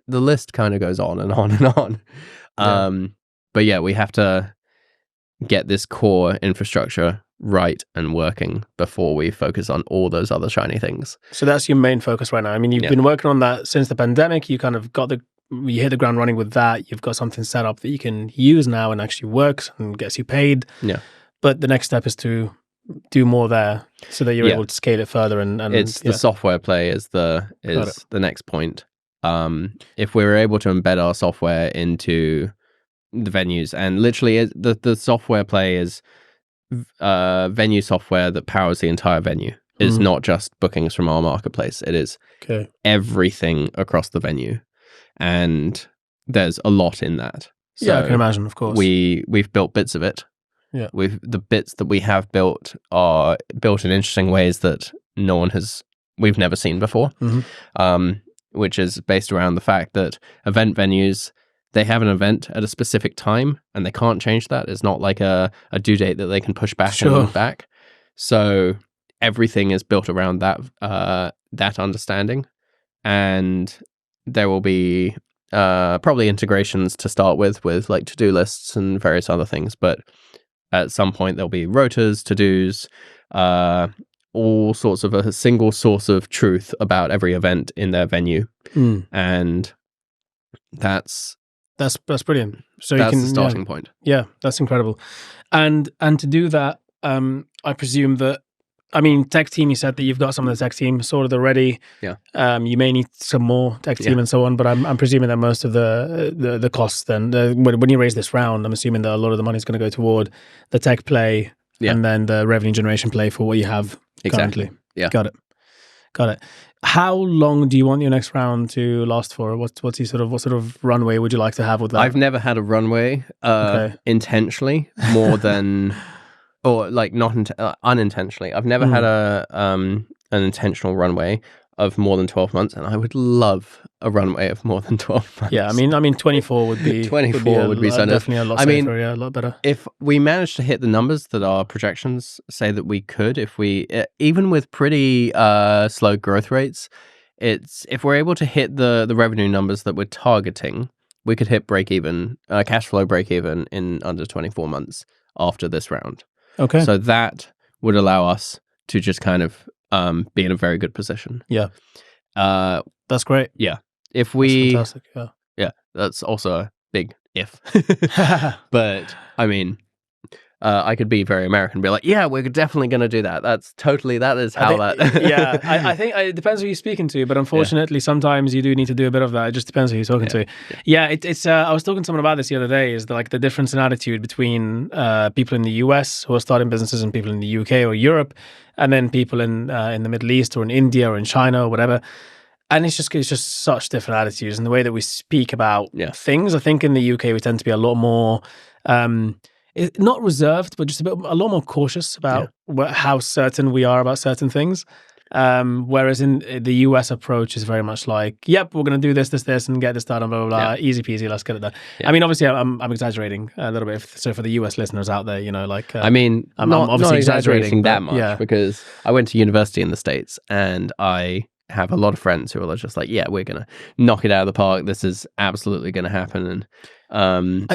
B: the list kind of goes on and on and on. But we have to get this core infrastructure right and working before we focus on all those other shiny things.
A: So that's your main focus right now. I mean, you've been working on that since the pandemic. You kind of you hit the ground running with that. You've got something set up that you can use now and actually works and gets you paid.
B: Yeah.
A: But the next step is to do more there so that you're able to scale it further. And
B: it's the software play is the next point. If we were able to embed our software into the venues, and literally the software play is venue software that powers the entire venue. It's not just bookings from our marketplace. It is everything across the venue. And there's a lot in that. So
A: I can imagine, of course.
B: We've built bits of it.
A: Yeah.
B: The bits that we have built are built in interesting ways that we've never seen before. Which is based around the fact that event venues, they have an event at a specific time and they can't change that. It's not like a due date that they can push back and back. So everything is built around that understanding. And there will be probably integrations to start with like to-do lists and various other things. But at some point there'll be rotas, to-dos, all sorts of a single source of truth about every event in their venue. And that's
A: brilliant. So
B: that's
A: you can,
B: the starting point.
A: Yeah, that's incredible. And to do that, I presume that, I mean, tech team, you said that you've got some of the tech team sorted already.
B: Yeah.
A: You may need some more tech team and so on, but I'm presuming that most of the costs then, when you raise this round, I'm assuming that a lot of the money is going to go toward the tech play and then the revenue generation play for what you have currently.
B: Yeah.
A: Got it. How long do you want your next round to last for? What sort of runway would you like to have with that?
B: I've never had a runway intentionally more than, or like not unintentionally. I've never had an intentional runway of more than 12 months, and I would love a runway of more than 12 months.
A: Yeah, I mean 24 would be
B: 24 would be so
A: definitely a lot safer, a lot better.
B: If we manage to hit the numbers that our projections say that we could, if we even with pretty slow growth rates, if we're able to hit the revenue numbers that we're targeting, we could hit break even, cash flow break even in under 24 months after this round.
A: Okay.
B: So that would allow us to just kind of be in a very good position.
A: Yeah. That's great.
B: Yeah. If we,
A: that's fantastic.
B: Yeah, that's also a big if. But I mean, I could be very American and be like, yeah, we're definitely going to do that. That is how
A: yeah, I think it depends who you're speaking to, but unfortunately, sometimes you do need to do a bit of that. It just depends who you're talking to. Yeah, it's. I was talking to someone about this the other day. Is like the difference in attitude between people in the US who are starting businesses and people in the UK or Europe, and then people in the Middle East or in India or in China or whatever. And it's just such different attitudes and the way that we speak about things. I think in the UK we tend to be a lot more. Not reserved, but just a lot more cautious about how certain we are about certain things. Whereas in the US approach is very much like, yep, we're going to do this, and get this done, and blah, blah, blah. Easy peasy, let's get it done. Yeah. I mean, obviously, I'm exaggerating a little bit. So for the US listeners out there, like...
B: I mean, I'm obviously not exaggerating that much because I went to university in the States and I have a lot of friends who are just like, yeah, we're going to knock it out of the park. This is absolutely going to happen. And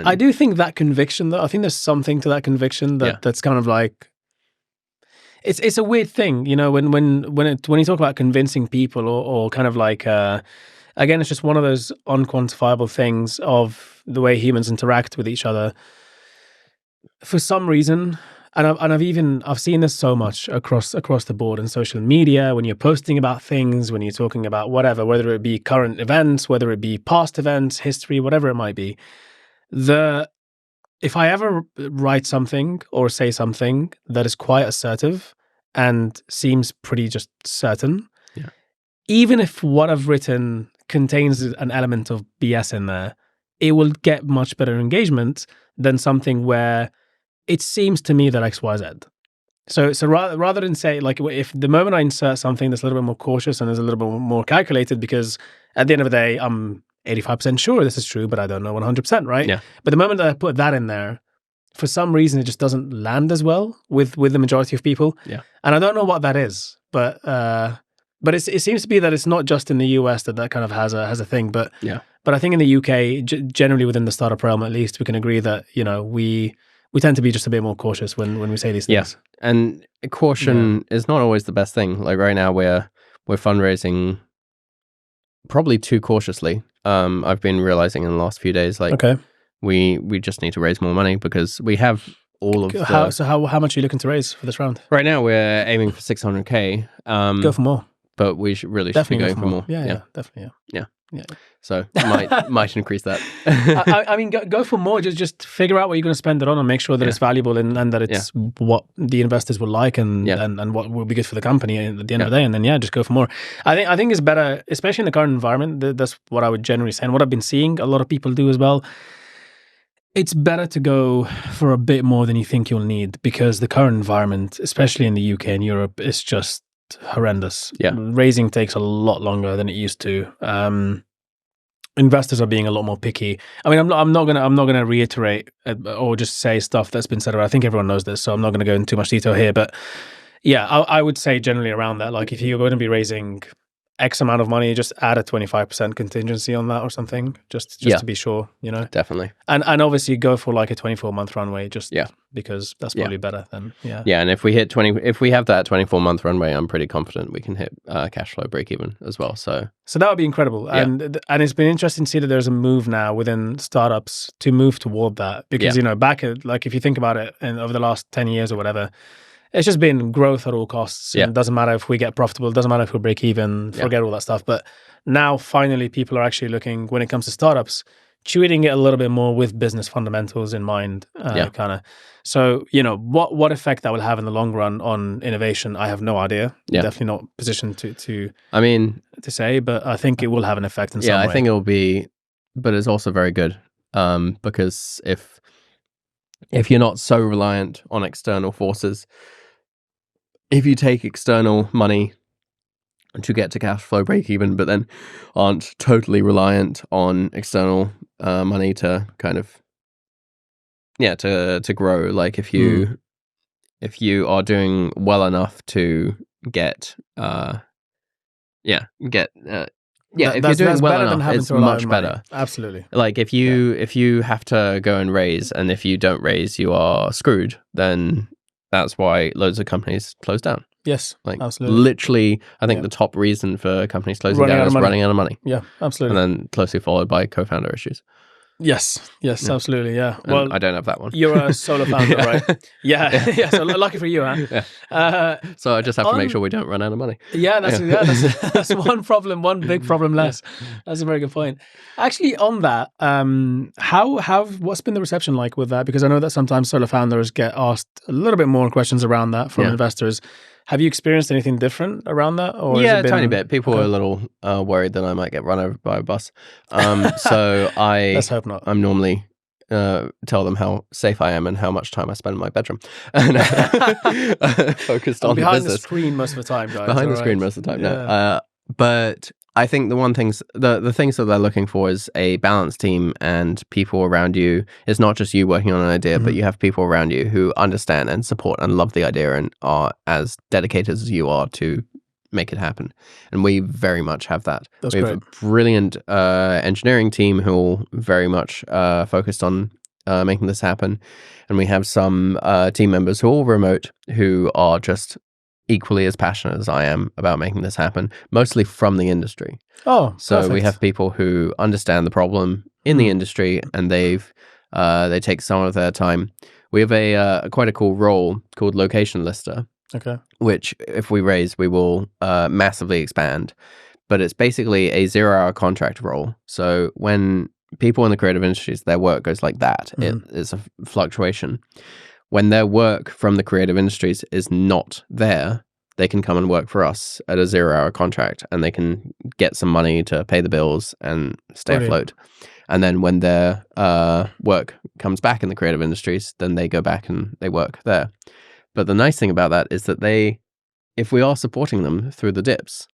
A: I do think that conviction, though, I think there's something to that conviction that's kind of like, it's a weird thing, when you talk about convincing people or kind of like, again, it's just one of those unquantifiable things of the way humans interact with each other. For some reason, and I've seen this so much across the board in social media, when you're posting about things, when you're talking about whatever, whether it be current events, whether it be past events, history, whatever it might be, if I ever write something or say something that is quite assertive and seems pretty just certain, even if what I've written contains an element of BS in there, it will get much better engagement than something where it seems to me that X, Y, Z. So rather than say, like, if the moment I insert something that's a little bit more cautious and is a little bit more calculated, because at the end of the day, I'm 85% sure this is true, but I don't know 100%, right? Yeah. But the moment that I put that in there, for some reason, it just doesn't land as well with the majority of people. Yeah. And I don't know what that is, but it seems to be that it's not just in the US that kind of has a thing, but I think in the UK, generally within the startup realm, at least, we can agree that, we tend to be just a bit more cautious when we say these things.
B: Yeah. And caution is not always the best thing. Like right now we're fundraising probably too cautiously. I've been realizing in the last few days, like we just need to raise more money because we have all of
A: how much are you looking to raise for this round?
B: Right now we're aiming for 600K.
A: Go for more.
B: But we should really be going for more.
A: Yeah, definitely.
B: Yeah. So might increase that.
A: I mean, go for more. Just figure out what you're going to spend it on and make sure that it's valuable and that it's what the investors will like and what will be good for the company at the end of the day. And then just go for more. I think it's better, especially in the current environment. That's what I would generally say, and what I've been seeing a lot of people do as well. It's better to go for a bit more than you think you'll need because the current environment, especially in the UK and Europe, is just horrendous. Raising takes a lot longer than it used to. Investors are being a lot more picky. I mean, I'm not gonna reiterate or just say stuff that's been said. I think everyone knows this, so I'm not gonna go into too much detail here. But I would say generally around that, like if you're going to be raising X amount of money, just add a 25% contingency on that or something, just to be sure,
B: Definitely.
A: And obviously go for like a 24-month runway, just because that's probably better than
B: Yeah, and if we have that 24-month runway, I'm pretty confident we can hit cash flow break even as well. So
A: that would be incredible, and it's been interesting to see that there's a move now within startups to move toward that, because back at, like, if you think about it, and over the last 10 years or whatever, it's just been growth at all costs. It doesn't matter if we get profitable. It doesn't matter if we break even. Forget all that stuff. But now, finally, people are actually looking, when it comes to startups, treating it a little bit more with business fundamentals in mind. Kind of. So, what effect that will have in the long run on innovation, I have no idea. Definitely not positioned to say, but I think it will have an effect in some way.
B: I think it will be, but it's also very good, because if you're not so reliant on external forces, if you take external money to get to cash flow break even, but then aren't totally reliant on external money to kind of to grow, like if you are doing well enough to get if you're doing well enough, it's much better.
A: Absolutely.
B: Like if you have to go and raise, and if you don't raise, you are screwed, then that's why loads of companies close down.
A: Yes,
B: like
A: absolutely.
B: Literally, I think the top reason for companies closing down is running out of money.
A: Yeah, absolutely.
B: And then closely followed by co-founder issues.
A: Yes, absolutely, yeah.
B: And well, I don't have that one.
A: You're a solo founder, right? Yeah. So lucky for you, huh?
B: Yeah. So I just have to make sure we don't run out of money.
A: Yeah, that's one problem, one big problem less. That's a very good point. Actually, on that, what's been the reception like with that? Because I know that sometimes solo founders get asked a little bit more questions around that from investors. Have you experienced anything different around that? Or
B: a tiny bit. People are a little worried that I might get run over by a bus. So
A: let's hope not.
B: I'm normally tell them how safe I am and how much time I spend in my bedroom, and focused on
A: behind
B: the business.
A: The screen most of the time, guys.
B: Behind the screen most of the time. No. But I think the things that they're looking for is a balanced team and people around you. It's not just you working on an idea, but you have people around you who understand and support and love the idea and are as dedicated as you are to make it happen. And we very much have that. We have a brilliant engineering team who are very much focused on making this happen. And we have some team members who are all remote who are just equally as passionate as I am about making this happen, mostly from the industry.
A: Oh,
B: so
A: perfect.
B: We have people who understand the problem in the industry, and they take some of their time. We have quite a cool role called location lister.
A: Okay.
B: Which, if we raise, we will massively expand. But it's basically a 0-hour contract role. So when people in the creative industries, their work goes like that. It is a fluctuation. When their work from the creative industries is not there, they can come and work for us at a 0-hour contract, and they can get some money to pay the bills and stay afloat. And then when their work comes back in the creative industries, then they go back and they work there. But the nice thing about that is that if we are supporting them through the dips,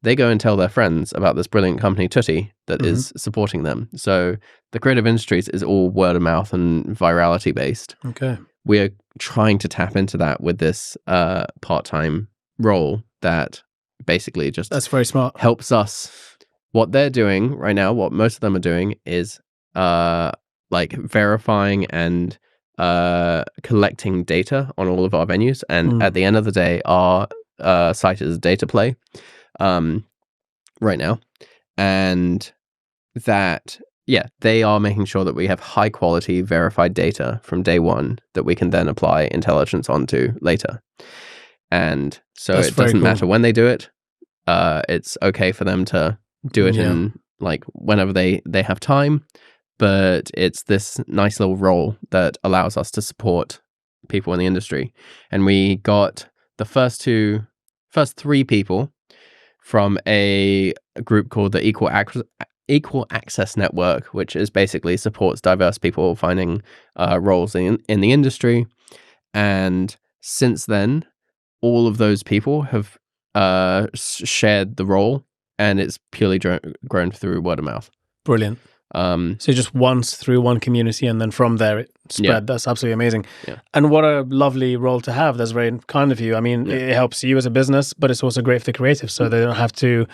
B: they go and tell their friends about this brilliant company, Tutti, that is supporting them. So the creative industries is all word of mouth and virality based.
A: Okay.
B: We are trying to tap into that with this part-time role that basically just
A: that's very smart.
B: Helps us. What they're doing right now, what most of them are doing is like verifying and collecting data on all of our venues, and at the end of the day, our site is a data play right now, and that they are making sure that we have high quality verified data from day one that we can then apply intelligence onto later. And so it doesn't matter when they do it. It's okay for them to do it in like whenever they have time. But it's this nice little role that allows us to support people in the industry. And we got the first 3 people from a group called the Equal Access Network, which is basically supports diverse people finding roles in the industry. And since then, all of those people have shared the role, and it's purely grown through word of mouth.
A: Brilliant. So just once through one community, and then from there it spread.
B: Yeah.
A: That's absolutely amazing.
B: Yeah.
A: And what a lovely role to have. That's very kind of you. I mean, it helps you as a business, but it's also great for the creatives, so they don't have to.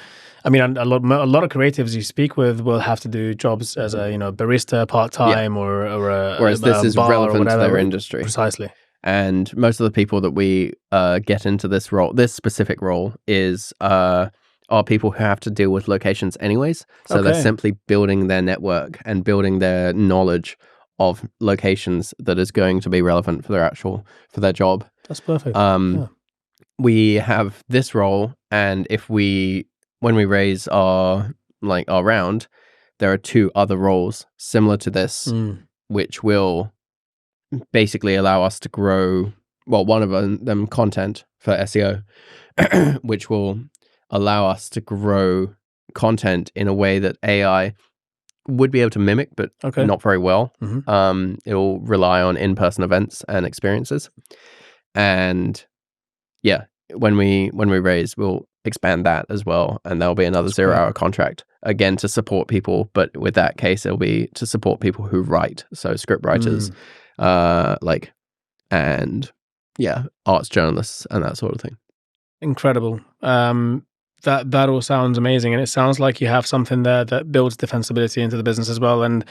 A: I mean, a lot of creatives you speak with will have to do jobs as a barista part time or a
B: whereas this is
A: bar
B: relevant to their
A: right?
B: industry.
A: Precisely.
B: And most of the people that we get into this role, this specific role, are people who have to deal with locations anyways. So they're simply building their network and building their knowledge of locations that is going to be relevant for their job.
A: That's perfect.
B: We have this role, and when we raise our round, there are 2 other roles similar to this, which will basically allow us to grow. Well, one of them content for SEO, which will allow us to grow content in a way that AI would be able to mimic, but not very well. It'll rely on in-person events and experiences. And when we raise, we'll expand that as well, and there'll be another 0-hour contract again to support people. But with that case, it'll be to support people who write, so script writers, and arts journalists and that sort of thing.
A: Incredible. That all sounds amazing, and it sounds like you have something there that builds defensibility into the business as well. And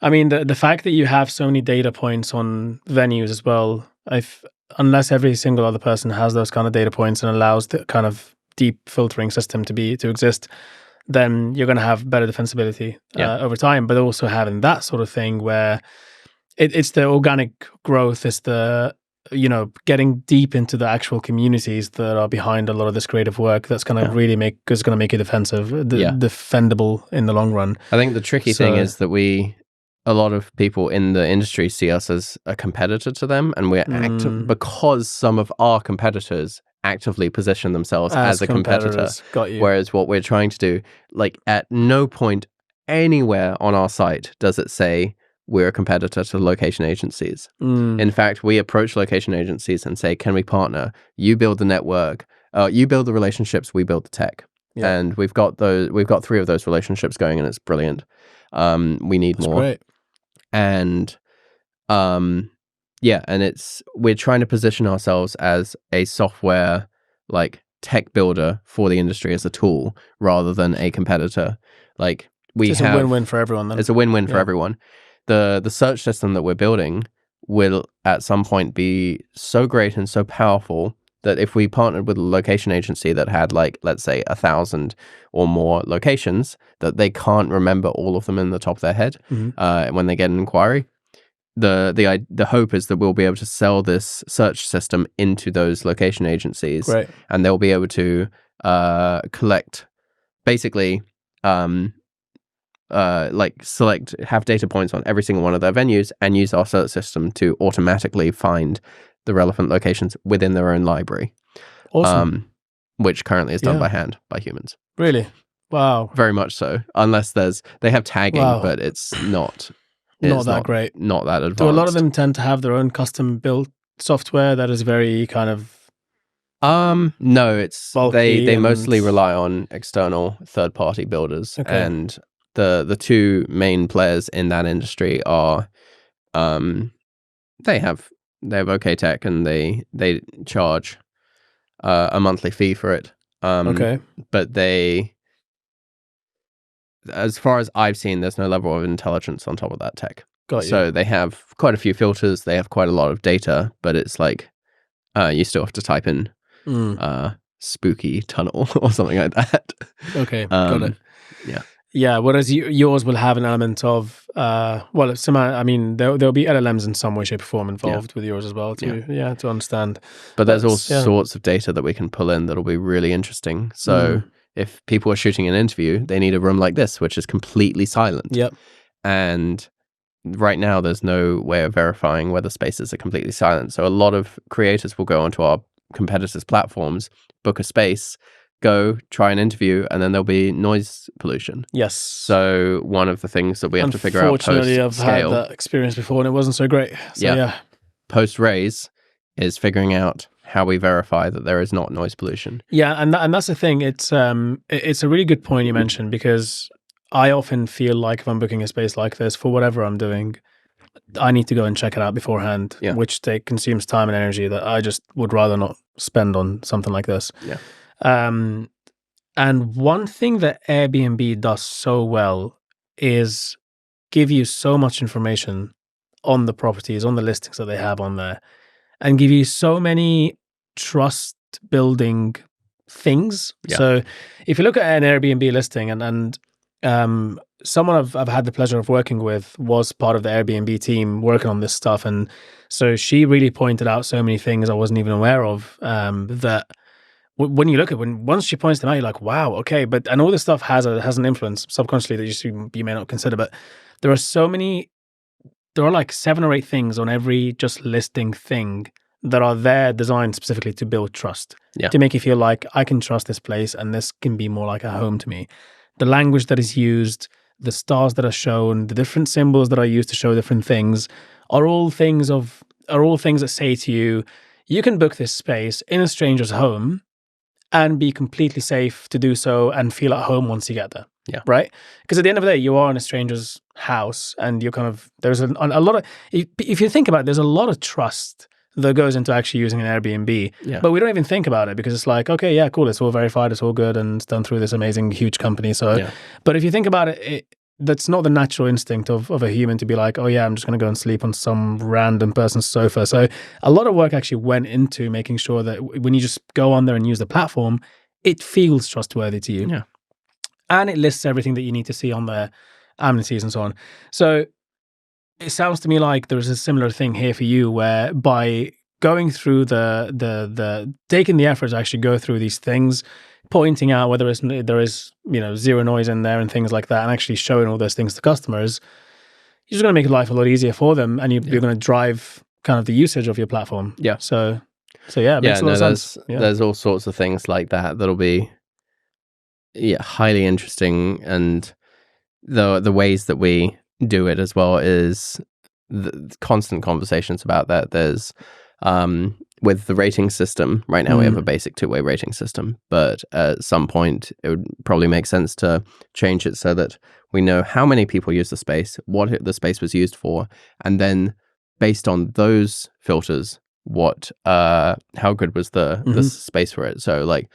A: I mean, the fact that you have so many data points on venues as well, unless every single other person has those kind of data points and allows the kind of deep filtering system to exist, then you're going to have better defensibility over time. But also having that sort of thing where it's the organic growth, it's the getting deep into the actual communities that are behind a lot of this creative work that's going to really make it defendable in the long run.
B: I think the tricky thing is that a lot of people in the industry see us as a competitor to them, and we're active because some of our competitors actively position themselves as a competitor.
A: Got you.
B: Whereas what we're trying to do, at no point anywhere on our site does it say we're a competitor to location agencies. In fact, we approach location agencies and say, can we partner? You build the network, you build the relationships, we build the tech. And we've got 3 of those relationships going, and it's brilliant. We need more.
A: Great.
B: And and we're trying to position ourselves as a software tech builder for the industry as a tool rather than a competitor.
A: It's a win-win for everyone then.
B: It's a win-win for everyone. The search system that we're building will at some point be so great and so powerful that if we partnered with a location agency that had let's say 1,000 or more locations, that they can't remember all of them in the top of their head when they get an inquiry. The hope is that we'll be able to sell this search system into those location agencies, and they'll be able to collect basically have data points on every single one of their venues and use our search system to automatically find the relevant locations within their own library.
A: Awesome.
B: Which currently is done by hand, by humans.
A: Really? Wow.
B: Very much so. Unless they have tagging, but it's not that great. Not that advanced.
A: Do a lot of them tend to have their own custom built software that is very kind of
B: no, it's they mostly rely on external third-party builders. And the 2 main players in that industry are they have OK Tech, and they charge a monthly fee for it. But as far as I've seen, there's no level of intelligence on top of that tech. So they have quite a few filters, they have quite a lot of data, but it's you still have to type in spooky tunnel or something like that.
A: Got it. Yeah, whereas yours will have an element of, there'll be LLMs in some way, shape, or form involved with yours as well to understand.
B: But there's all sorts of data that we can pull in that'll be really interesting. So if people are shooting an interview, they need a room like this, which is completely silent. And right now, there's no way of verifying whether spaces are completely silent. So a lot of creators will go onto our competitors' platforms, book a space, go try an interview, and then there'll be noise pollution.
A: Yes.
B: So one of the things that we have to figure out
A: Unfortunately, I've had that experience before, and it wasn't so great. So,
B: post-raise is figuring out how we verify that there is not noise pollution.
A: Yeah, and that's the thing. It's a really good point you mentioned, because I often feel like if I'm booking a space like this for whatever I'm doing, I need to go and check it out beforehand, which consumes time and energy that I just would rather not spend on something like this.
B: Yeah.
A: And one thing that Airbnb does so well is give you so much information on the properties, on the listings that they have on there, and give you so many trust building things.
B: Yeah.
A: So if you look at an Airbnb listing, and someone I've had the pleasure of working with was part of the Airbnb team working on this stuff, and so she really pointed out so many things I wasn't even aware of, that when you look at once she points them out, you're like, wow, okay, and all this stuff has an influence subconsciously that you may not consider, but there are like 7 or 8 things on every just listing thing that are there designed specifically to build trust, to make you feel like I can trust this place and this can be more like a home to me. The language that is used, the stars that are shown, the different symbols that are used to show different things are all things that say to you, you can book this space in a stranger's home and be completely safe to do so and feel at home once you get there.
B: Yeah.
A: Right? Because at the end of the day, you are in a stranger's house and you're there's a lot of, if you think about it, there's a lot of trust that goes into actually using an Airbnb.
B: Yeah.
A: But we don't even think about it because it's like, okay, yeah, cool. It's all verified. It's all good. And it's done through this amazing, huge company. So, but if you think about it, that's not the natural instinct of a human to be like, oh yeah, I'm just going to go and sleep on some random person's sofa. So a lot of work actually went into making sure that when you just go on there and use the platform, it feels trustworthy to you.
B: Yeah.
A: And it lists everything that you need to see on there, amenities and so on. So it sounds to me like there is a similar thing here for you, where by going through the taking the effort to actually go through these things, pointing out whether there is zero noise in there and things like that, and actually showing all those things to customers, you're just going to make life a lot easier for them, and you're going to drive kind of the usage of your platform.
B: Yeah.
A: So yeah, it makes a lot of sense.
B: There's all sorts of things like that'll be highly interesting, and the ways that we do it as well is the constant conversations about that. There's with the rating system right now, we have a basic 2-way rating system, but at some point it would probably make sense to change it so that we know how many people use the space, what the space was used for, and then based on those filters, what how good was the space for it. So like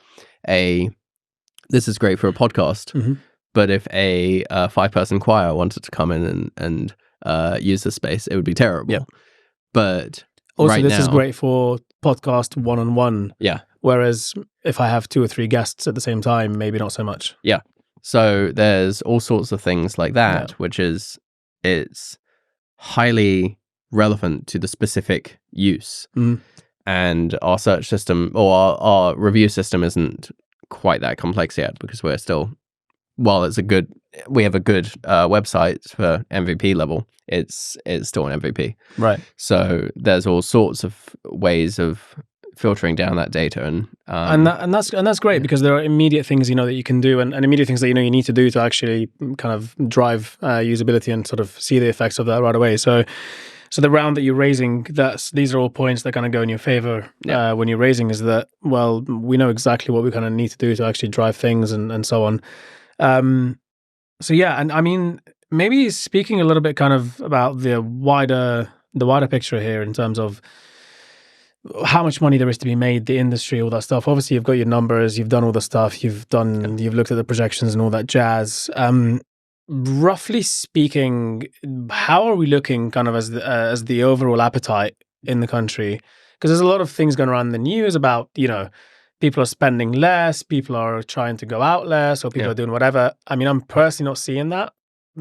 B: this is great for a podcast, but if a 5-person choir wanted to come in and use the space, it would be terrible. Yeah. But
A: also, this is great for podcast one-on-one.
B: Yeah.
A: Whereas if I have 2 or 3 guests at the same time, maybe not so much.
B: Yeah. So there's all sorts of things like that, which is, it's highly relevant to the specific use. And our search system or our review system isn't quite that complex yet, because we're still, while we have a good website for MVP level, it's still an MVP.
A: Right.
B: So there's all sorts of ways of filtering down that data, and
A: that's great, because there are immediate things that you can do, and immediate things that you need to do to actually kind of drive usability and sort of see the effects of that right away. So the round that you're raising, these are all points that kind of go in your favor when you're raising, is that, well, we know exactly what we kind of need to do to actually drive things and so on. So yeah, and I mean, maybe speaking a little bit kind of about the wider picture here in terms of how much money there is to be made, the industry, all that stuff. Obviously, you've got your numbers, you've done all the stuff, you've looked at the projections and all that jazz. Roughly speaking, how are we looking kind of as the overall appetite in the country? Because there's a lot of things going around in the news about, people are spending less, people are trying to go out less, or people are doing whatever. I mean, I'm personally not seeing that.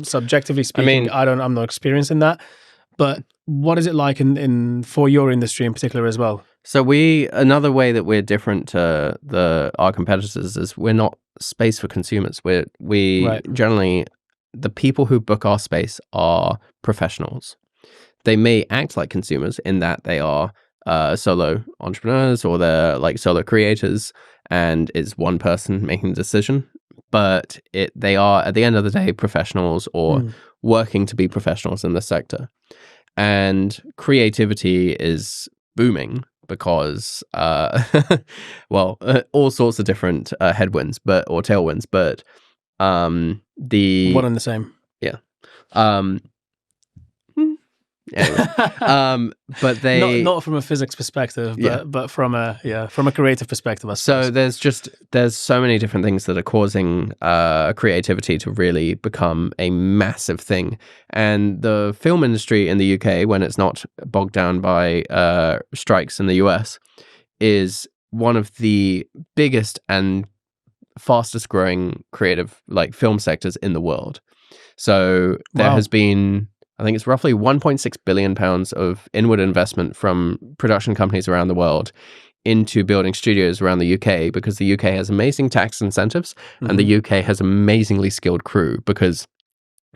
A: Subjectively speaking, I'm not experiencing that. But what is it like in for your industry in particular as well?
B: So another way that we're different to our competitors is we're not space for consumers. We generally, the people who book our space are professionals. They may act like consumers in that they are solo entrepreneurs, or they're like solo creators, and it's one person making the decision. But they are, at the end of the day, professionals, or working to be professionals in the sector. And creativity is booming because, all sorts of different headwinds, or tailwinds. But The
A: one and the same.
B: yeah. Anyway, but they
A: not from a physics perspective, but from a creative perspective. I
B: so
A: suppose.
B: there's so many different things that are causing creativity to really become a massive thing, and the film industry in the UK, when it's not bogged down by strikes in the US, is one of the biggest and fastest growing creative film sectors in the world. So there has been, I think it's roughly 1.6 billion pounds of inward investment from production companies around the world into building studios around the UK, because the UK has amazing tax incentives and the UK has amazingly skilled crew, because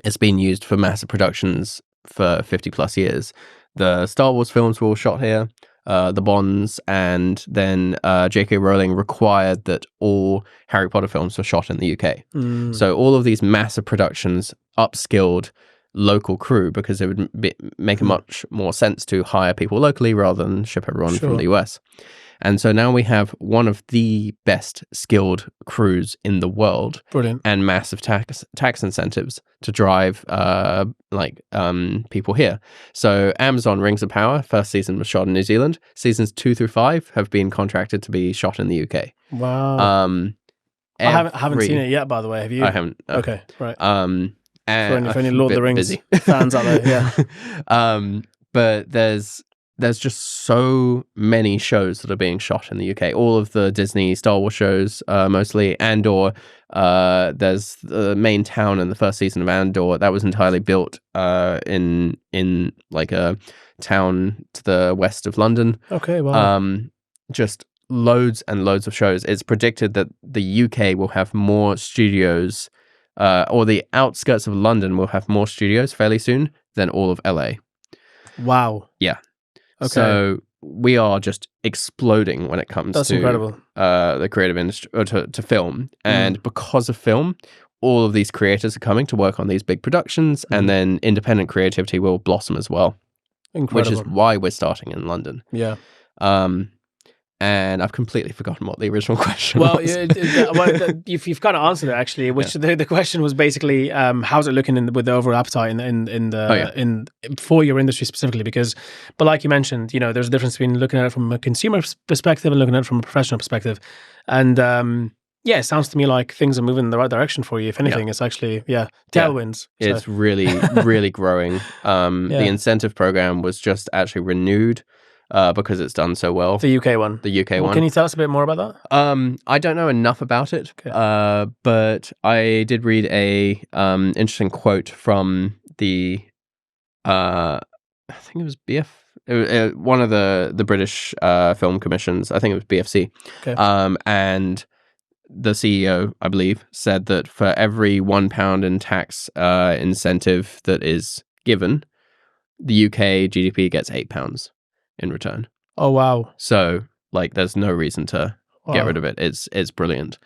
B: it's been used for massive productions for 50 plus years. The Star Wars films were all shot here, the Bonds, and then J.K. Rowling required that all Harry Potter films were shot in the UK. So all of these massive productions upskilled local crew, because it would make a much more sense to hire people locally rather than ship everyone from the US. And so now we have one of the best skilled crews in the world.
A: Brilliant.
B: And massive tax incentives to drive people here. So Amazon Rings of Power, first season was shot in New Zealand. Seasons 2 through 5 have been contracted to be shot in the UK.
A: Wow. I haven't seen it yet, by the way. Have you?
B: I haven't. No.
A: Okay, right.
B: And
A: for any Lord of the Rings fans out there, yeah.
B: But there's just so many shows that are being shot in the UK. All of the Disney Star Wars shows, mostly. Andor, there's the main town in the first season of Andor that was entirely built in like a town to the west of London.
A: Okay, wow.
B: Just loads and loads of shows. It's predicted that the UK will have more studios, or the outskirts of London will have more studios fairly soon than all of LA.
A: Wow.
B: Yeah.
A: Okay.
B: So we are just exploding when it comes to
A: incredible.
B: The creative industry, or to film. And because of film, all of these creators are coming to work on these big productions, and then independent creativity will blossom as well.
A: Incredible.
B: Which is why we're starting in London.
A: Yeah.
B: And I've completely forgotten what the original question was.
A: You've kind of answered it, actually. Which the question was basically, how's it looking with the overall appetite for your industry specifically? But like you mentioned, there's a difference between looking at it from a consumer perspective and looking at it from a professional perspective. And it sounds to me like things are moving in the right direction for you. If anything, it's actually tailwinds.
B: Yeah. It's really, really growing. The incentive program was just actually renewed. Because it's done so well.
A: The UK one. Can you tell us a bit more about
B: that? I don't know enough about it, but I did read a interesting quote from the I think it was one of the British film commissions. I think it was BFC.
A: Okay.
B: And the CEO, I believe, said that for every £1 in tax incentive that is given, the UK GDP gets £8 in return.
A: Oh wow.
B: So there's no reason to get rid of it. It's brilliant.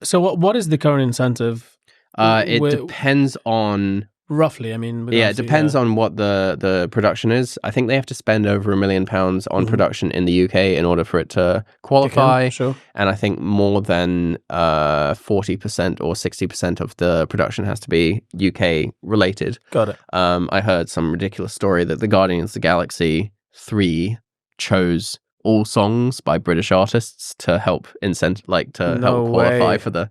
A: So what is the current incentive?
B: It depends on
A: roughly, I mean,
B: it depends on what the production is. I think they have to spend over £1 million on production in the UK in order for it to qualify.
A: Sure.
B: And I think more than 40% or 60% of the production has to be UK related.
A: Got it.
B: I heard some ridiculous story that the Guardians of the Galaxy 3 chose all songs by British artists to help help qualify for the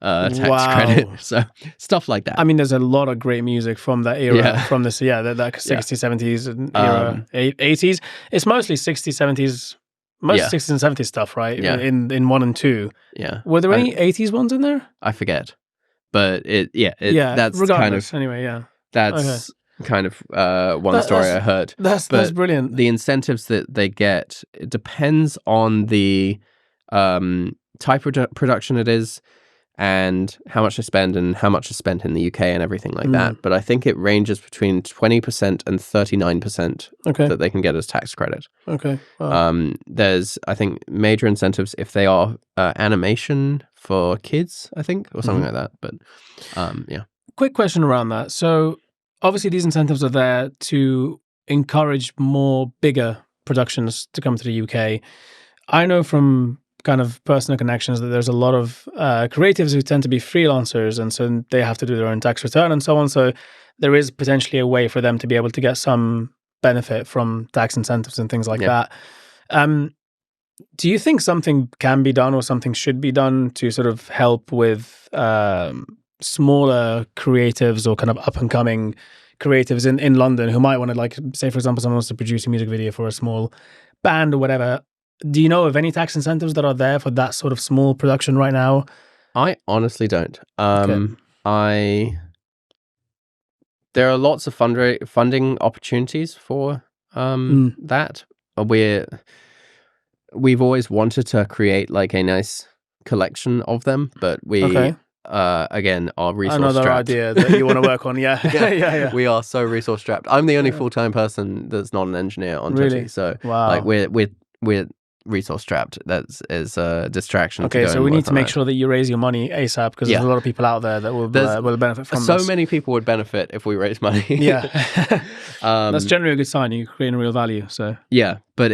B: tax credit. So stuff like that.
A: I mean, there's a lot of great music from that era, from this, that 60s, 70s era, 80s. It's mostly 60s, 70s, 60s and 70s stuff, right?
B: Yeah.
A: In 1 and 2.
B: Yeah.
A: Were there any 80s ones in there?
B: I forget. But that's
A: regardless, anyway,
B: that's kind of one story I heard.
A: That's brilliant.
B: The incentives that they get, it depends on the type of production it is and how much they spend and how much is spent in the UK and everything like that. But I think it ranges between 20% and 39% that they can get as tax credit.
A: Okay. Wow.
B: There's, I think, major incentives if they are animation for kids, I think, or something like that. But
A: Quick question around that. So obviously these incentives are there to encourage more bigger productions to come to the UK. I know from kind of personal connections that there's a lot of creatives who tend to be freelancers, and so they have to do their own tax return and so on. So there is potentially a way for them to be able to get some benefit from tax incentives and things like that. Do you think something can be done or something should be done to sort of help with smaller creatives or kind of up and coming creatives in London who might want to, like, say, for example, someone wants to produce a music video for a small band or whatever? Do you know of any tax incentives that are there for that sort of small production right now?
B: I honestly don't. There are lots of funding opportunities for that. We've always wanted to create like a nice collection of them, but we again are resource
A: Another
B: strapped.
A: idea that you want to work on. Yeah.
B: We are so resource strapped. I'm the only full-time person that's not an engineer on
A: Really?
B: Tutti, so
A: Wow.
B: like we're resource strapped. That is a distraction.
A: Okay, so we need to make sure that you raise your money ASAP, because there's a lot of people out there that will benefit from
B: so
A: this.
B: many people would benefit if we raise money.
A: That's generally a good sign. You're creating real value. So
B: but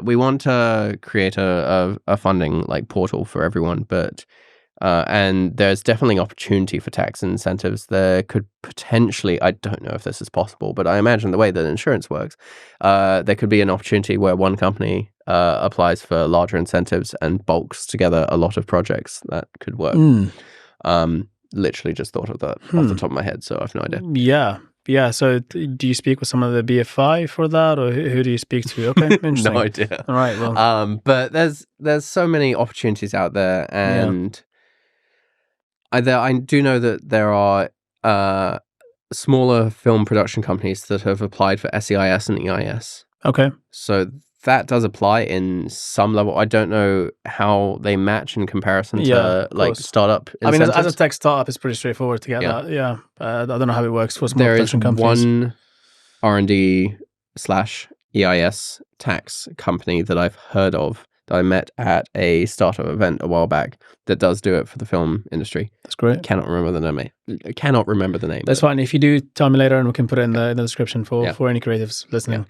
B: we want to create a funding like portal for everyone, but and there's definitely opportunity for tax incentives. There could potentially, I don't know if this is possible, but I imagine the way that insurance works, there could be an opportunity where one company applies for larger incentives and bulks together a lot of projects. That could work. Literally just thought of that off the top of my head, so I have no idea.
A: Yeah. So do you speak with some of the BFI for that, or who do you speak to? Okay, interesting.
B: No idea.
A: All right, well,
B: but there's so many opportunities out there, and I do know that there are smaller film production companies that have applied for SEIS and EIS.
A: Okay.
B: So that does apply in some level. I don't know how they match in comparison to like startup incentives.
A: I mean, as a tech startup, it's pretty straightforward to get that. Yeah. I don't know how it works for small production companies.
B: There is one R&D/EIS tax company that I've heard of that I met at a startup event a while back that does do it for the film industry.
A: That's great.
B: Cannot remember the name.
A: That's fine. If you do, tell me later and we can put it in the description for any creatives listening.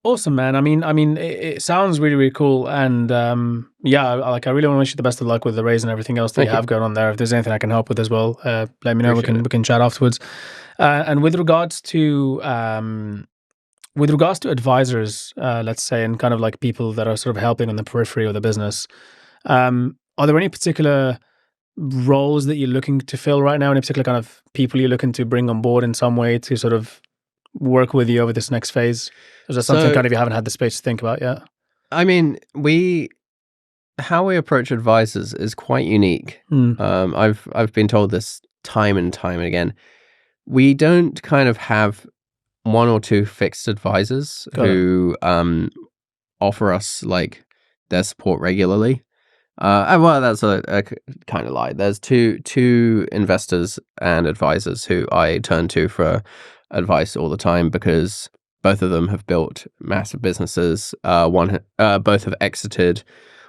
A: Awesome, man. I mean, it sounds really, really cool. And I really want to wish you the best of luck with the raise and everything else that you have going on there. If there's anything I can help with as well, let me know. We can chat afterwards. And with regards to advisors, let's say, and kind of like people that are sort of helping on the periphery of the business, are there any particular roles that you're looking to fill right now? Any particular kind of people you're looking to bring on board in some way to sort of work with you over this next phase? Is that something kind of you haven't had the space to think about yet?
B: I mean, how we approach advisors is quite unique. I've been told this time and time again. We don't kind of have one or two fixed advisors who offer us like their support regularly. Well, that's a kind of lie. There's two investors and advisors who I turn to for advice all the time, because both of them have built massive businesses. Both have exited.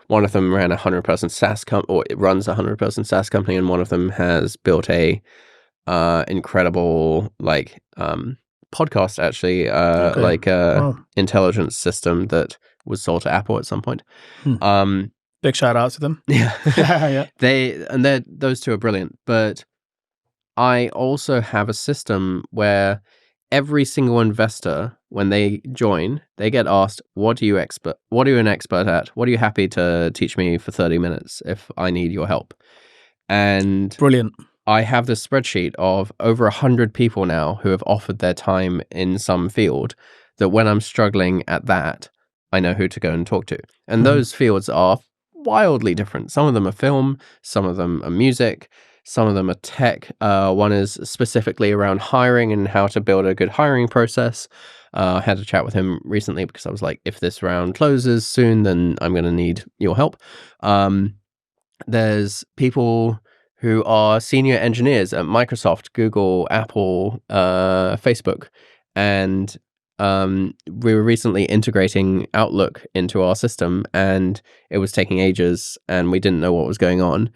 B: One of them ran a 100-person SaaS or it runs a 100-person SaaS company, and one of them has built a incredible podcast, actually, intelligence system that was sold to Apple at some point.
A: Big shout out to them.
B: Yeah. Those two are brilliant. But I also have a system where every single investor, when they join, they get asked, what are you an expert at? What are you happy to teach me for 30 minutes if I need your help? And
A: brilliant.
B: I have this spreadsheet of over 100 people now who have offered their time in some field, that when I'm struggling at that, I know who to go and talk to. And those fields are wildly different. Some of them are film, some of them are music, some of them are tech. One is specifically around hiring and how to build a good hiring process. I had a chat with him recently because I was like, if this round closes soon, then I'm going to need your help. There's people who are senior engineers at Microsoft, Google, Apple, Facebook. And we were recently integrating Outlook into our system, and it was taking ages and we didn't know what was going on.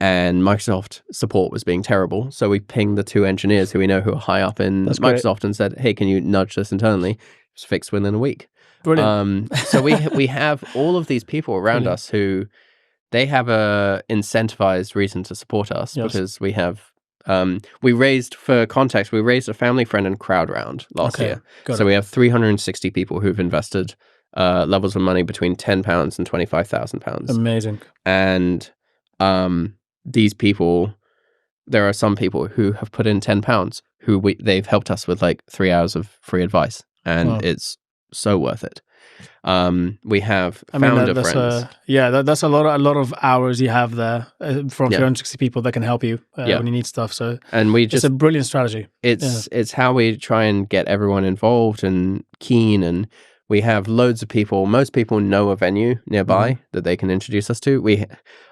B: And Microsoft support was being terrible. So we pinged the two engineers who we know who are high up in Microsoft and said, hey, can you nudge this internally? It was fixed within a week.
A: Brilliant.
B: So we have all of these people around
A: Brilliant.
B: us who they have a incentivized reason to support us
A: Yes.
B: because we have. We raised, for context, we raised a family, friend, and crowd round last year. So we have 360 people who've invested levels of money between £10 and £25,000.
A: Amazing.
B: And these people, there are some people who have put in £10 who they've helped us with like 3 hours of free advice, and it's so worth it. We have founder friends.
A: That's a lot of hours you have there from 360 people that can help you when you need stuff. So
B: and it's
A: a brilliant strategy.
B: It's how we try and get everyone involved and keen, and we have loads of people. Most people know a venue nearby that they can introduce us to.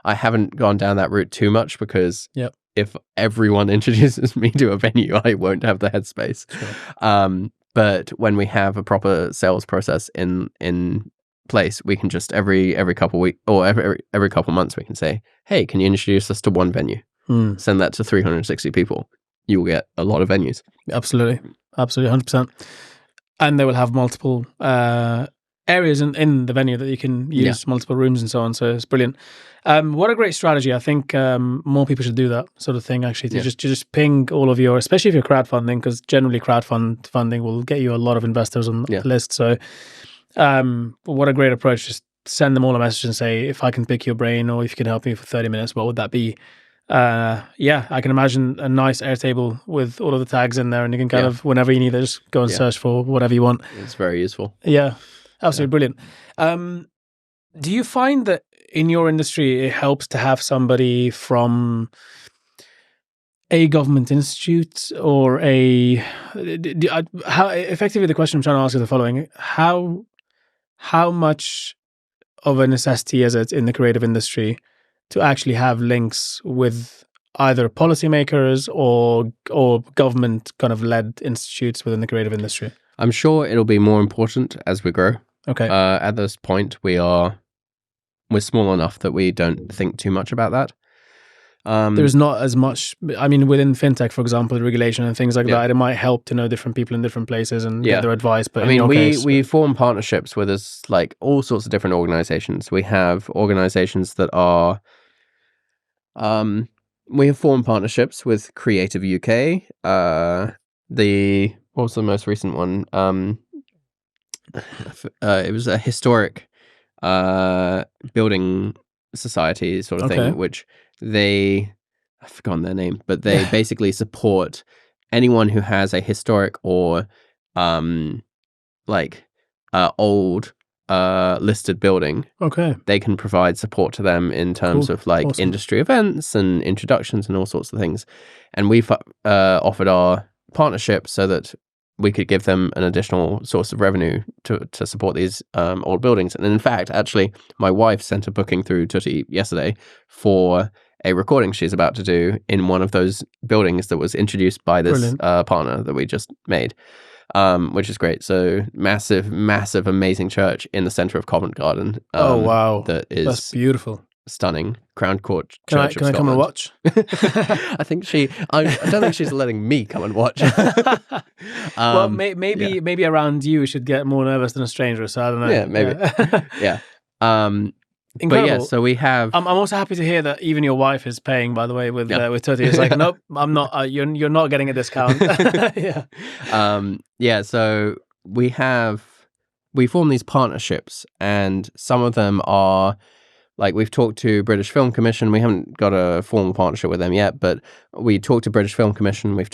B: I haven't gone down that route too much because if everyone introduces me to a venue, I won't have the headspace. Sure. But when we have a proper sales process in place, we can just every couple weeks or every couple months we can say, "Hey, can you introduce us to one venue?" Send that to 360 people. You will get a lot of venues.
A: Absolutely, 100%. And they will have multiple areas in the venue that you can use, multiple rooms and so on. So it's brilliant. What a great strategy. I think more people should do that sort of thing, actually, to just ping all of your, especially if you're crowdfunding, because generally crowdfunding will get you a lot of investors on the list. So what a great approach. Just send them all a message and say, if I can pick your brain or if you can help me for 30 minutes, what would that be? I can imagine a nice Airtable with all of the tags in there, and you can kind of, whenever you need it, just go and search for whatever you want.
B: It's very useful.
A: Yeah, absolutely brilliant. Do you find that in your industry it helps to have somebody from a government institute or how effectively the question I'm trying to ask is the following: how much of a necessity is it in the creative industry to actually have links with either policymakers or government kind of led institutes within the creative industry?
B: I'm sure it'll be more important as we grow.
A: Okay.
B: At this point, we're small enough that we don't think too much about that.
A: There's not as much. I mean, within fintech, for example, the regulation and things like that, it might help to know different people in different places and get their advice. But I mean,
B: we form partnerships with like all sorts of different organizations. We have organizations that are. We have formed partnerships with Creative UK. What was the most recent one? It was a historic building society sort of thing, which I've forgotten their name, but they basically support anyone who has a historic or old listed building. Okay. They can provide support to them in terms of industry events and introductions and all sorts of things. And we've offered our partnership so that we could give them an additional source of revenue to support these old buildings. And in fact, actually, my wife sent a booking through Tutti yesterday for a recording she's about to do in one of those buildings that was introduced by this partner that we just made, which is great. So massive, amazing church in the center of Covent Garden.
A: Oh, wow.
B: That's
A: beautiful.
B: Stunning. Crown Court Church of Scotland.
A: Can I come and watch?
B: I don't think she's letting me come and watch.
A: Well, maybe around you should get more nervous than a stranger. So I don't know.
B: Yeah, maybe. Yeah.
A: Incredible.
B: But yeah, so we have.
A: I'm also happy to hear that even your wife is paying. By the way, with Tutti, it's like, nope, I'm not. You're not getting a discount.
B: So we form these partnerships, and some of them are. Like, we've talked to British Film Commission. We haven't got a formal partnership with them yet, but we talked to British Film Commission. We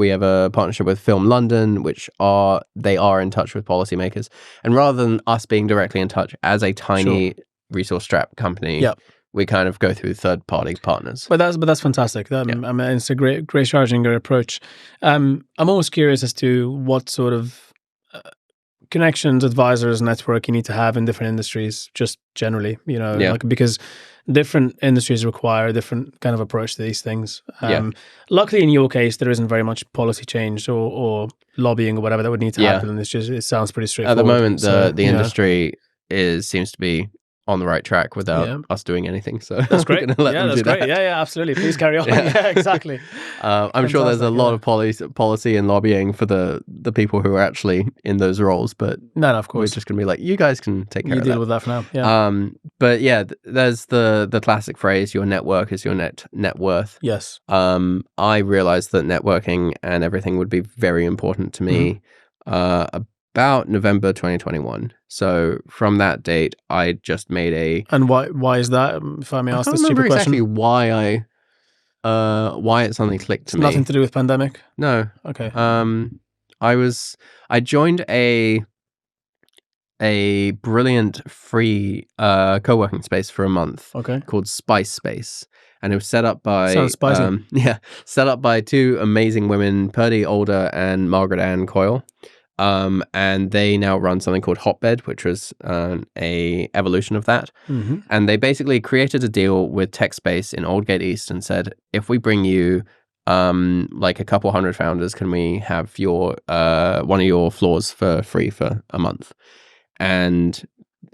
B: have a partnership with Film London, which they are in touch with policymakers. And rather than us being directly in touch as a tiny resource strap company, we kind of go through third-party partners.
A: But that's fantastic. I mean, it's a great strategy and great approach. I'm always curious as to what sort of connections, advisors, network you need to have in different industries, just generally, because different industries require a different kind of approach to these things. Luckily, in your case, there isn't very much policy change or lobbying or whatever that would need to happen. And it sounds pretty straightforward.
B: At the moment, the industry seems to be on the right track without us doing anything. So
A: that's great.
B: We're let them
A: that's
B: do
A: great.
B: that.
A: Yeah, absolutely. Please carry on. Yeah, exactly.
B: I'm sure there's a lot of policy and lobbying for the people who are actually in those roles, but
A: no, of course,
B: we're just going to be like, you guys can take care of that.
A: You deal with that for now. Yeah.
B: But yeah, there's the classic phrase, your network is your net worth.
A: Yes.
B: I realized that networking and everything would be very important to me about November 2021. So from that date, I just made a...
A: And why is that, if I may ask this stupid question?
B: I can't remember exactly why it suddenly clicked to me.
A: Nothing to do with pandemic?
B: No.
A: Okay.
B: I joined a brilliant free co-working space for a month called Spice Space. And it was set up by...
A: Sounds spicy.
B: Set up by two amazing women, Purdy Alder and Margaret Ann Coyle. And they now run something called Hotbed, which was a evolution of that.
A: Mm-hmm.
B: And they basically created a deal with TechSpace in Aldgate East and said, if we bring you like a couple hundred founders, can we have your one of your floors for free for a month? And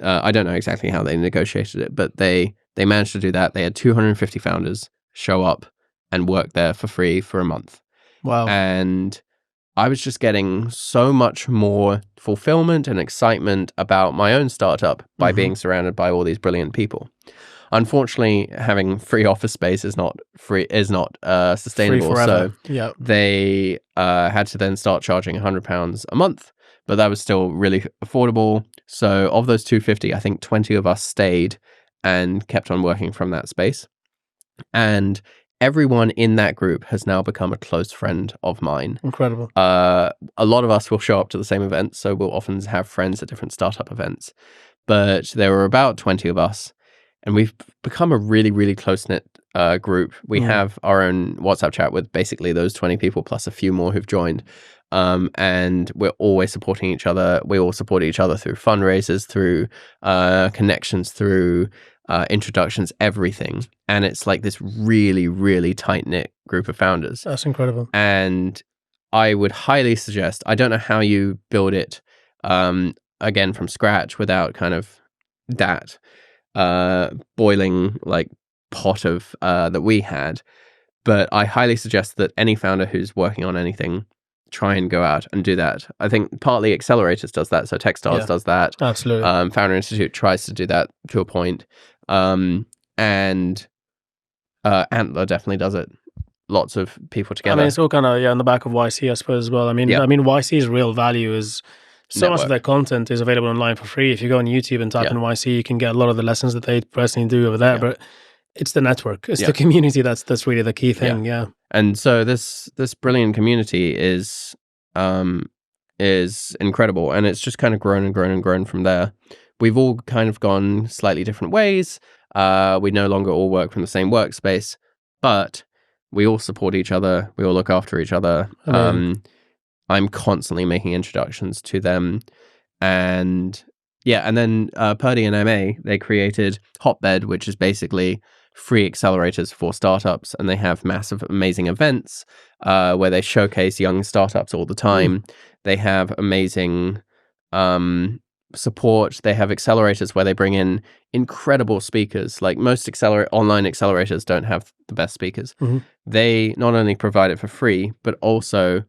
B: I don't know exactly how they negotiated it, but they managed to do that. They had 250 founders show up and work there for free for a month.
A: Wow.
B: And I was just getting so much more fulfillment and excitement about my own startup by being surrounded by all these brilliant people. Unfortunately, having free office space is not sustainable. So they had to then start charging £100 a month, but that was still really affordable. So of those 250, I think 20 of us stayed and kept on working from that space. And everyone in that group has now become a close friend of mine.
A: Incredible.
B: A lot of us will show up to the same events, so we'll often have friends at different startup events. But there were about 20 of us, and we've become a really, really close-knit group. We have our own WhatsApp chat with basically those 20 people plus a few more who've joined. And we're always supporting each other. We all support each other through fundraisers, through connections, through introductions, everything. And it's like this really, really tight-knit group of founders.
A: That's incredible.
B: And I would highly suggest, I don't know how you build it, again, from scratch without kind of that boiling like pot of that we had. But I highly suggest that any founder who's working on anything, try and go out and do that. I think partly Accelerators does that. So Techstars does that.
A: Absolutely.
B: Founder Institute tries to do that to a point. And Antler definitely does it. Lots of people together.
A: I mean, it's all kind of on the back of YC, I suppose, as well. I mean, YC's real value is so much of their content is available online for free. If you go on YouTube and type in YC, you can get a lot of the lessons that they personally do over there. But it's the network, it's the community that's really the key thing. Yeah.
B: And so this brilliant community is incredible, and it's just kind of grown and grown and grown from there. We've all kind of gone slightly different ways. We no longer all work from the same workspace, but we all support each other. We all look after each other. I'm constantly making introductions to them. And then Purdy and MA, they created Hotbed, which is basically free accelerators for startups. And they have massive, amazing events where they showcase young startups all the time. They have amazing support. They have accelerators where they bring in incredible speakers. Like most online accelerators don't have the best speakers. They not only provide it for free, but also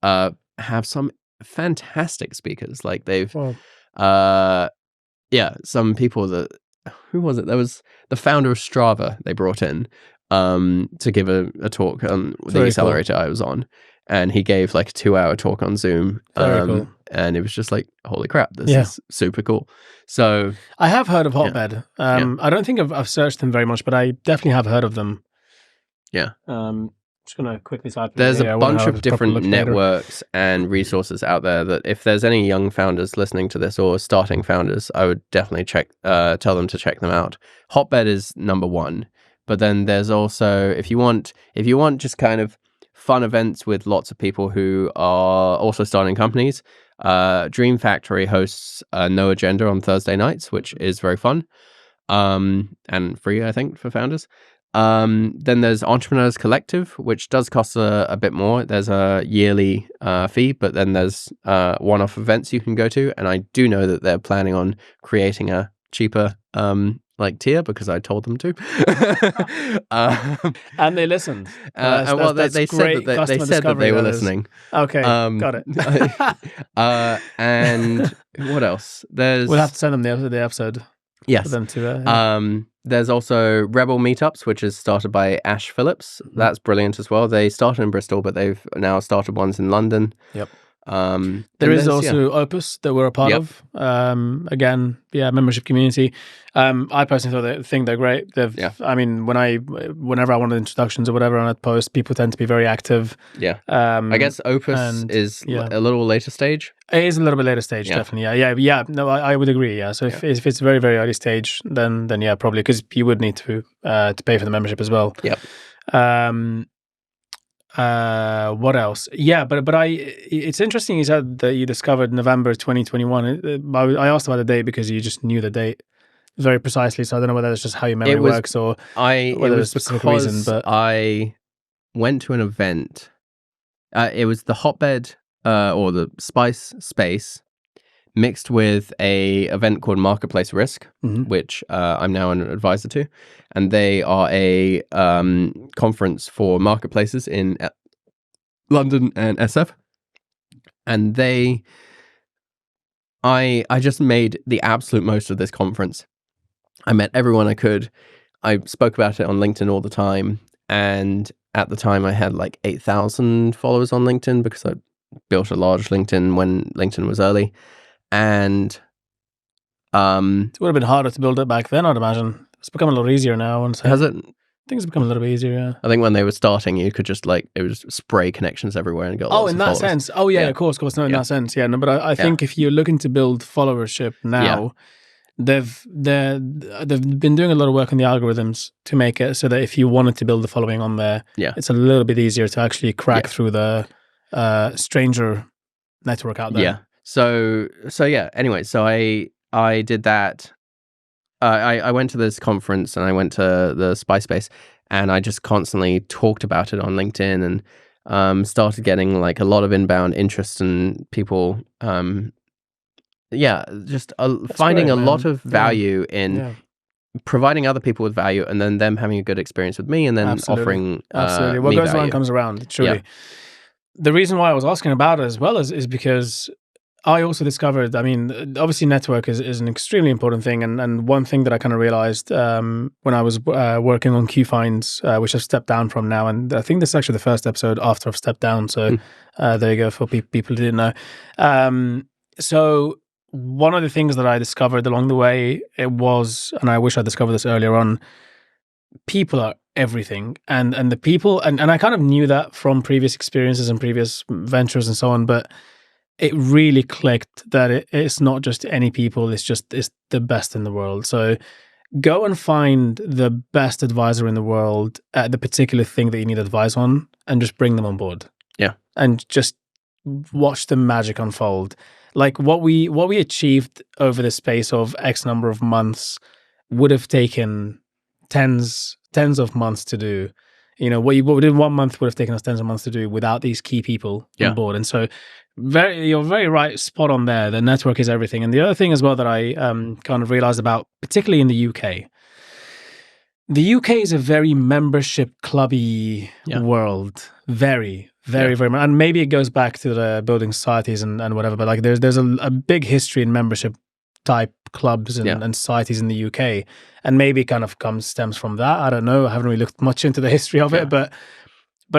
B: have some fantastic speakers. Like they've some people that, who was it? There was the founder of Strava they brought in to give a talk on the accelerator I was on. And he gave like a 2-hour talk on Zoom.
A: Cool.
B: And it was just like, holy crap, this is super cool. So
A: I have heard of Hotbed. I don't think I've searched them very much, but I definitely have heard of them.
B: Yeah.
A: Just going to quickly type in
B: There's
A: here.
B: a bunch of different networks and resources out there that if there's any young founders listening to this or starting founders, I would definitely tell them to check them out. Hotbed is number one. But then there's also, if you want just kind of fun events with lots of people who are also starting companies, Dream Factory hosts No Agenda on Thursday nights, which is very fun and free, I think, for founders. Then there's Entrepreneurs Collective, which does cost a bit more. There's a yearly fee, but then there's one-off events you can go to. And I do know that they're planning on creating a cheaper like tier because I told them to.
A: And they listened.
B: Well, they said that they were listening.
A: Okay, got it.
B: And what else?
A: We'll have to send them the episode.
B: Yes.
A: For them to,
B: there's also Rebel Meetups, which is started by Ash Phillips.
A: Mm-hmm.
B: That's brilliant as well. They started in Bristol, but they've now started ones in London.
A: Yep.
B: There
A: is also Opus that we're a part of. Again, membership community. I personally think they're great. I mean, whenever I wanted introductions or whatever on a post, people tend to be very active.
B: Yeah. I guess Opus is a little later stage.
A: It is a little bit later stage, definitely. Yeah. No, I would agree. Yeah. So if it's very, very early stage, then yeah, probably, because you would need to pay for the membership as well.
B: Yep.
A: What else? Yeah, but it's interesting you said that you discovered November 2021. I asked about the date because you just knew the date very precisely, so I don't know whether it's just how your memory works or whether there's a specific reason. But
B: I went to an event. It was the Hotbed or the Spice Space mixed with a event called Marketplace Risk, which I'm now an advisor to, and they are a conference for marketplaces in London and SF. And I just made the absolute most of this conference. I met everyone I could. I spoke about it on LinkedIn all the time, and at the time I had like 8,000 followers on LinkedIn because I built a large LinkedIn when LinkedIn was early. And
A: it would have been harder to build it back then, I'd imagine. It's become a little easier now.
B: Has it?
A: Things have become a little bit easier, yeah.
B: I think when they were starting, you could just it was spray connections everywhere and got lots
A: in
B: of
A: that
B: followers.
A: sense. Oh, yeah, of course. No, in that sense, yeah. No, but I think if you're looking to build followership now, they've been doing a lot of work on the algorithms to make it so that if you wanted to build the following on there, it's a little bit easier to actually crack through the stranger network out there.
B: Yeah. So yeah. Anyway, so I did that. I went to this conference and I went to the Spy Space, and I just constantly talked about it on LinkedIn and started getting like a lot of inbound interest and people. Just finding a lot of value in providing other people with value, and then them having a good experience with me, and then offering
A: what goes around comes around. Truly. Yeah. The reason why I was asking about it as well is because I also discovered, I mean, obviously network is an extremely important thing. And one thing that I kind of realized when I was working on QFinds, which I've stepped down from now, and I think this is actually the first episode after I've stepped down. So there you go for people who didn't know. So one of the things that I discovered along the way, it was, and I wish I discovered this earlier on, people are everything. And the people, and I kind of knew that from previous experiences and previous ventures and so on, but it really clicked that it's not just any people, it's the best in the world. So go and find the best advisor in the world at the particular thing that you need advice on and just bring them on board.
B: Yeah.
A: And just watch the magic unfold. Like what we achieved over the space of X number of months would have taken tens of months to do. You know, what we did 1 month would have taken us tens of months to do without these key people on board. And so you're very right, spot on there. The network is everything. And the other thing as well that I kind of realized about, particularly in the UK, the UK is a very membership clubby world. Very, very, very much. And maybe it goes back to the building societies and whatever, but like there's a big history in membership type clubs and societies in the UK. And maybe it kind of stems from that. I don't know. I haven't really looked much into the history of it, but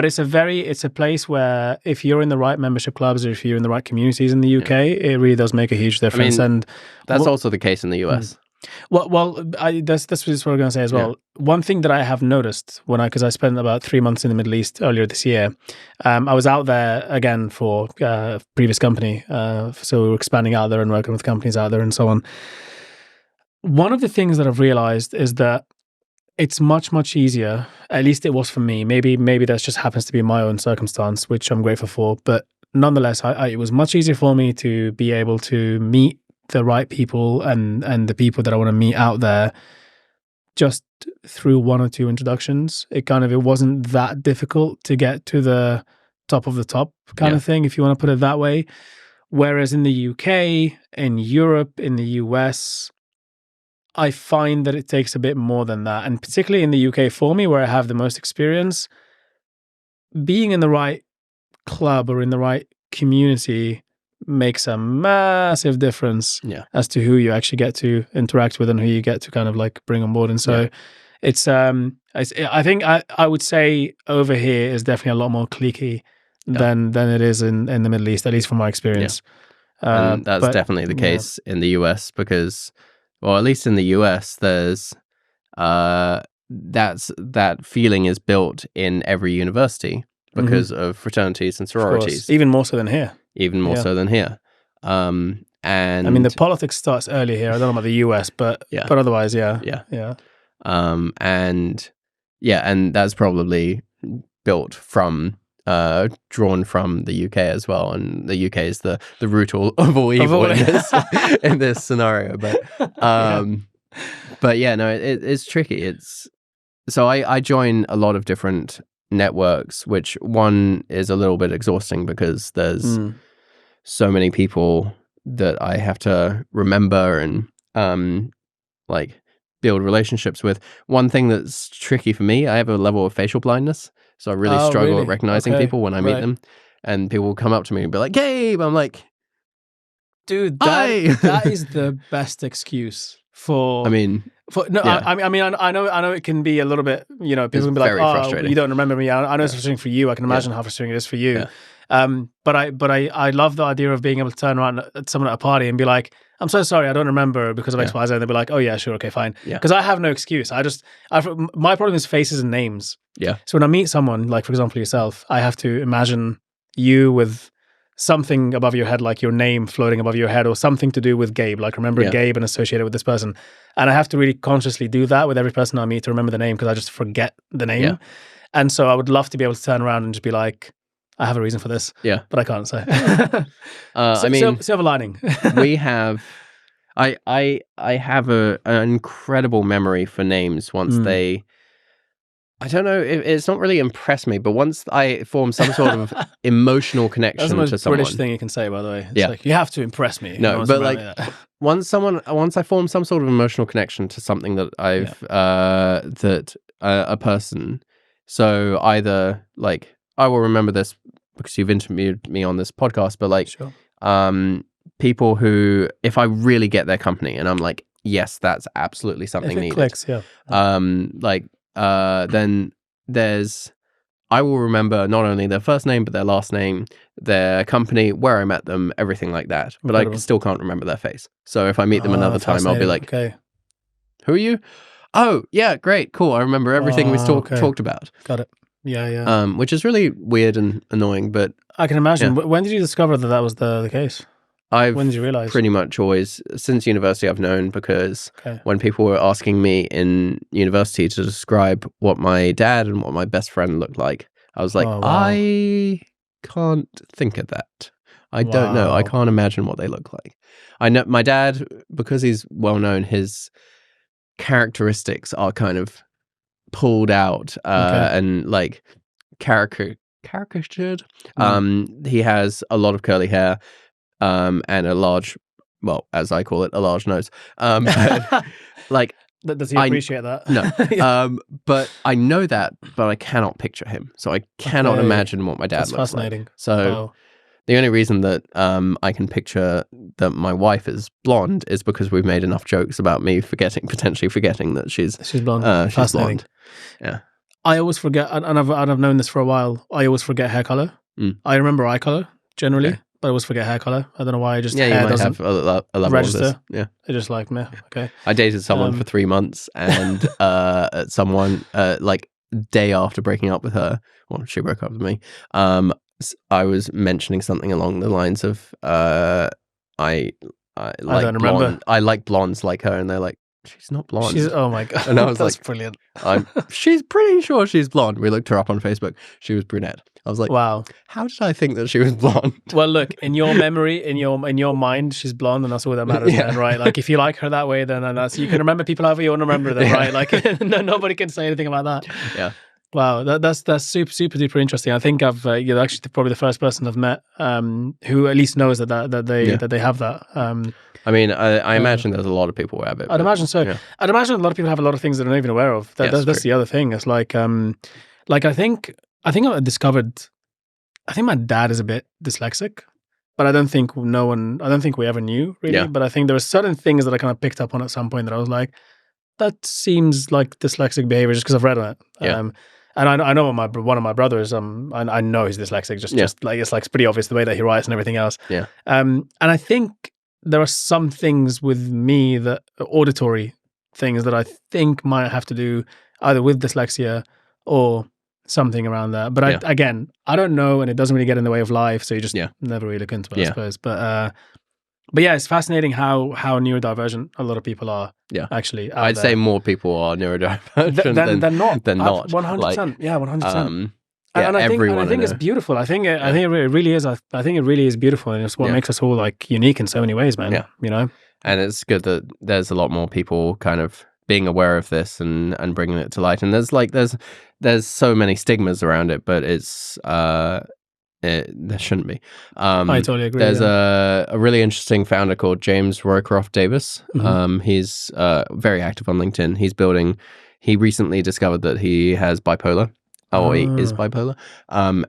A: it's a place where if you're in the right membership clubs or if you're in the right communities in the UK, it really does make a huge difference. I mean, and
B: that's also the case in the US.
A: Well, that's what I was going to say as well. Yeah. One thing that I have noticed because I spent about 3 months in the Middle East earlier this year, I was out there again for a previous company, so we were expanding out there and working with companies out there and so on. One of the things that I've realized is that it's much, much easier, at least it was for me. Maybe that just happens to be my own circumstance, which I'm grateful for. But nonetheless, it was much easier for me to be able to meet the right people and the people that I want to meet out there just through one or two introductions. It wasn't that difficult to get to the top of the top kind of thing, if you want to put it that way. Whereas in the UK, in Europe, in the US, I find that it takes a bit more than that. And particularly in the UK for me, where I have the most experience, being in the right club or in the right community makes a massive difference as to who you actually get to interact with and who you get to kind of like bring on board. And so it's I think I would say over here is definitely a lot more cliquey than it is in the Middle East, at least from my experience.
B: And that's definitely the case in the US because, well, at least in the US, there's that feeling is built in every university because of fraternities and sororities.
A: Even more so than here.
B: Even more so than here. And
A: I mean, the politics starts early here. I don't know about the US, but otherwise, yeah.
B: And that's probably built from drawn from the UK as well, and the UK is the root of all evil in this scenario. But it's tricky. So I join a lot of different networks, which one is a little bit exhausting because there's so many people that I have to remember and like build relationships with. One thing that's tricky for me, I have a level of facial blindness, so I really struggle at recognizing people when I meet them, and people will come up to me and be like, "Gabe," I'm like,
A: dude, that is the best excuse for. I mean, I know it can be a little bit, people can be like, "Oh, you don't remember me." I know it's frustrating for you. I can imagine how frustrating it is for you. But I love the idea of being able to turn around at someone at a party and be like, "I'm so sorry, I don't remember because of X, Y, Z." And they'll be like, "Oh yeah, sure, okay, fine." Because I have no excuse. My problem is faces and names. So when I meet someone, like for example yourself, I have to imagine you with something above your head, like your name floating above your head, or something to do with Gabe, like remembering Gabe and associated with this person. And I have to really consciously do that with every person I meet to remember the name, because I just forget the name. And so I would love to be able to turn around and just be like, I have a reason for this, but I can't say. I mean, silver lining.
B: we have, I have an incredible memory for names. Once they, I don't know, it's not really impressed me, but once I form some sort of emotional connection to someone.
A: That's the most British thing you can say, by the way. It's like, you have to impress me.
B: No, but like, once I form some sort of emotional connection to something that a person, so either like, I will remember this because you've interviewed me on this podcast, but like, people who, if I really get their company and I'm like, yes, that's absolutely something needed.
A: Clicks,
B: then I will remember not only their first name, but their last name, their company, where I met them, everything like that. But I still can't remember their face. So if I meet them another time, I'll be like, who are you? Oh, yeah, great, cool. I remember everything we talked about.
A: Got it. Yeah.
B: Which is really weird and annoying, but
A: I can imagine. When did you discover that was the case? When did you realize?
B: Pretty much always, since university, I've known, because when people were asking me in university to describe what my dad and what my best friend looked like, I was like, I can't think of that. I don't know. I can't imagine what they look like. I know my dad, because he's well known, his characteristics are kind of pulled out and like caricatured. He has a lot of curly hair. And a large, well, as I call it, a large nose. Like,
A: does he appreciate that?
B: No. But I know that, but I cannot picture him. So I cannot imagine what my dad looks
A: fascinating.
B: Like. So the only reason that I can picture that my wife is blonde is because we've made enough jokes about me potentially forgetting that she's blonde. She's blonde. Yeah.
A: I always forget, and I've known this for a while. I always forget hair color. I remember eye color generally. Okay. But I always forget hair color. I don't know why. Hair
B: you might have a level
A: register.
B: Of this. Yeah,
A: it's just like meh. Okay.
B: I dated someone for 3 months, and someone like day after breaking up with her, well, she broke up with me. I was mentioning something along the lines of I don't remember. I like blondes like her, and they're like, she's not blonde.
A: Oh my god!
B: And I was
A: that's
B: like,
A: brilliant.
B: She's pretty sure she's blonde. We looked her up on Facebook. She was brunette. I was like, wow, how did I think that she was blonde?
A: Well, look, in your memory, in your mind, she's blonde, and that's all that matters, then, right? Like, if you like her that way, then that's, you can remember people however you want to remember them, right? Like, nobody can say anything about that.
B: Yeah.
A: Wow, that's super duper interesting. I think you're actually probably the first person I've met who at least knows that they have that.
B: I mean, I imagine there's a lot of people who have it.
A: I'd imagine so. Yeah. I'd imagine a lot of people have a lot of things that they're not even aware of. That's the other thing. It's like I think I discovered. I think my dad is a bit dyslexic, but I don't think we ever knew really. Yeah. But I think there were certain things that I kind of picked up on at some point that I was like, that seems like dyslexic behavior just because I've read on it. Yeah. And I know one of my brothers, I know he's dyslexic, just like it's pretty obvious the way that he writes and everything else.
B: Yeah.
A: And I think there are some things with me that auditory things that I think might have to do either with dyslexia or something around that. But I don't know, and it doesn't really get in the way of life, so you just never really look into it, I suppose. But yeah, it's fascinating how neurodivergent a lot of people are.
B: Yeah,
A: actually,
B: I'd say more people are neurodivergent
A: than not.
B: Than not.
A: 100%. Yeah, 100%. And I think it's beautiful. I think it really is. I think it really is beautiful, and it's what makes us all like unique in so many ways, man. Yeah, you know.
B: And it's good that there's a lot more people kind of being aware of this and bringing it to light. And there's so many stigmas around it, but it's there shouldn't be.
A: I totally agree.
B: There's a really interesting founder called James Roycroft Davis. Mm-hmm. He's very active on LinkedIn. He recently discovered that he has bipolar. He is bipolar.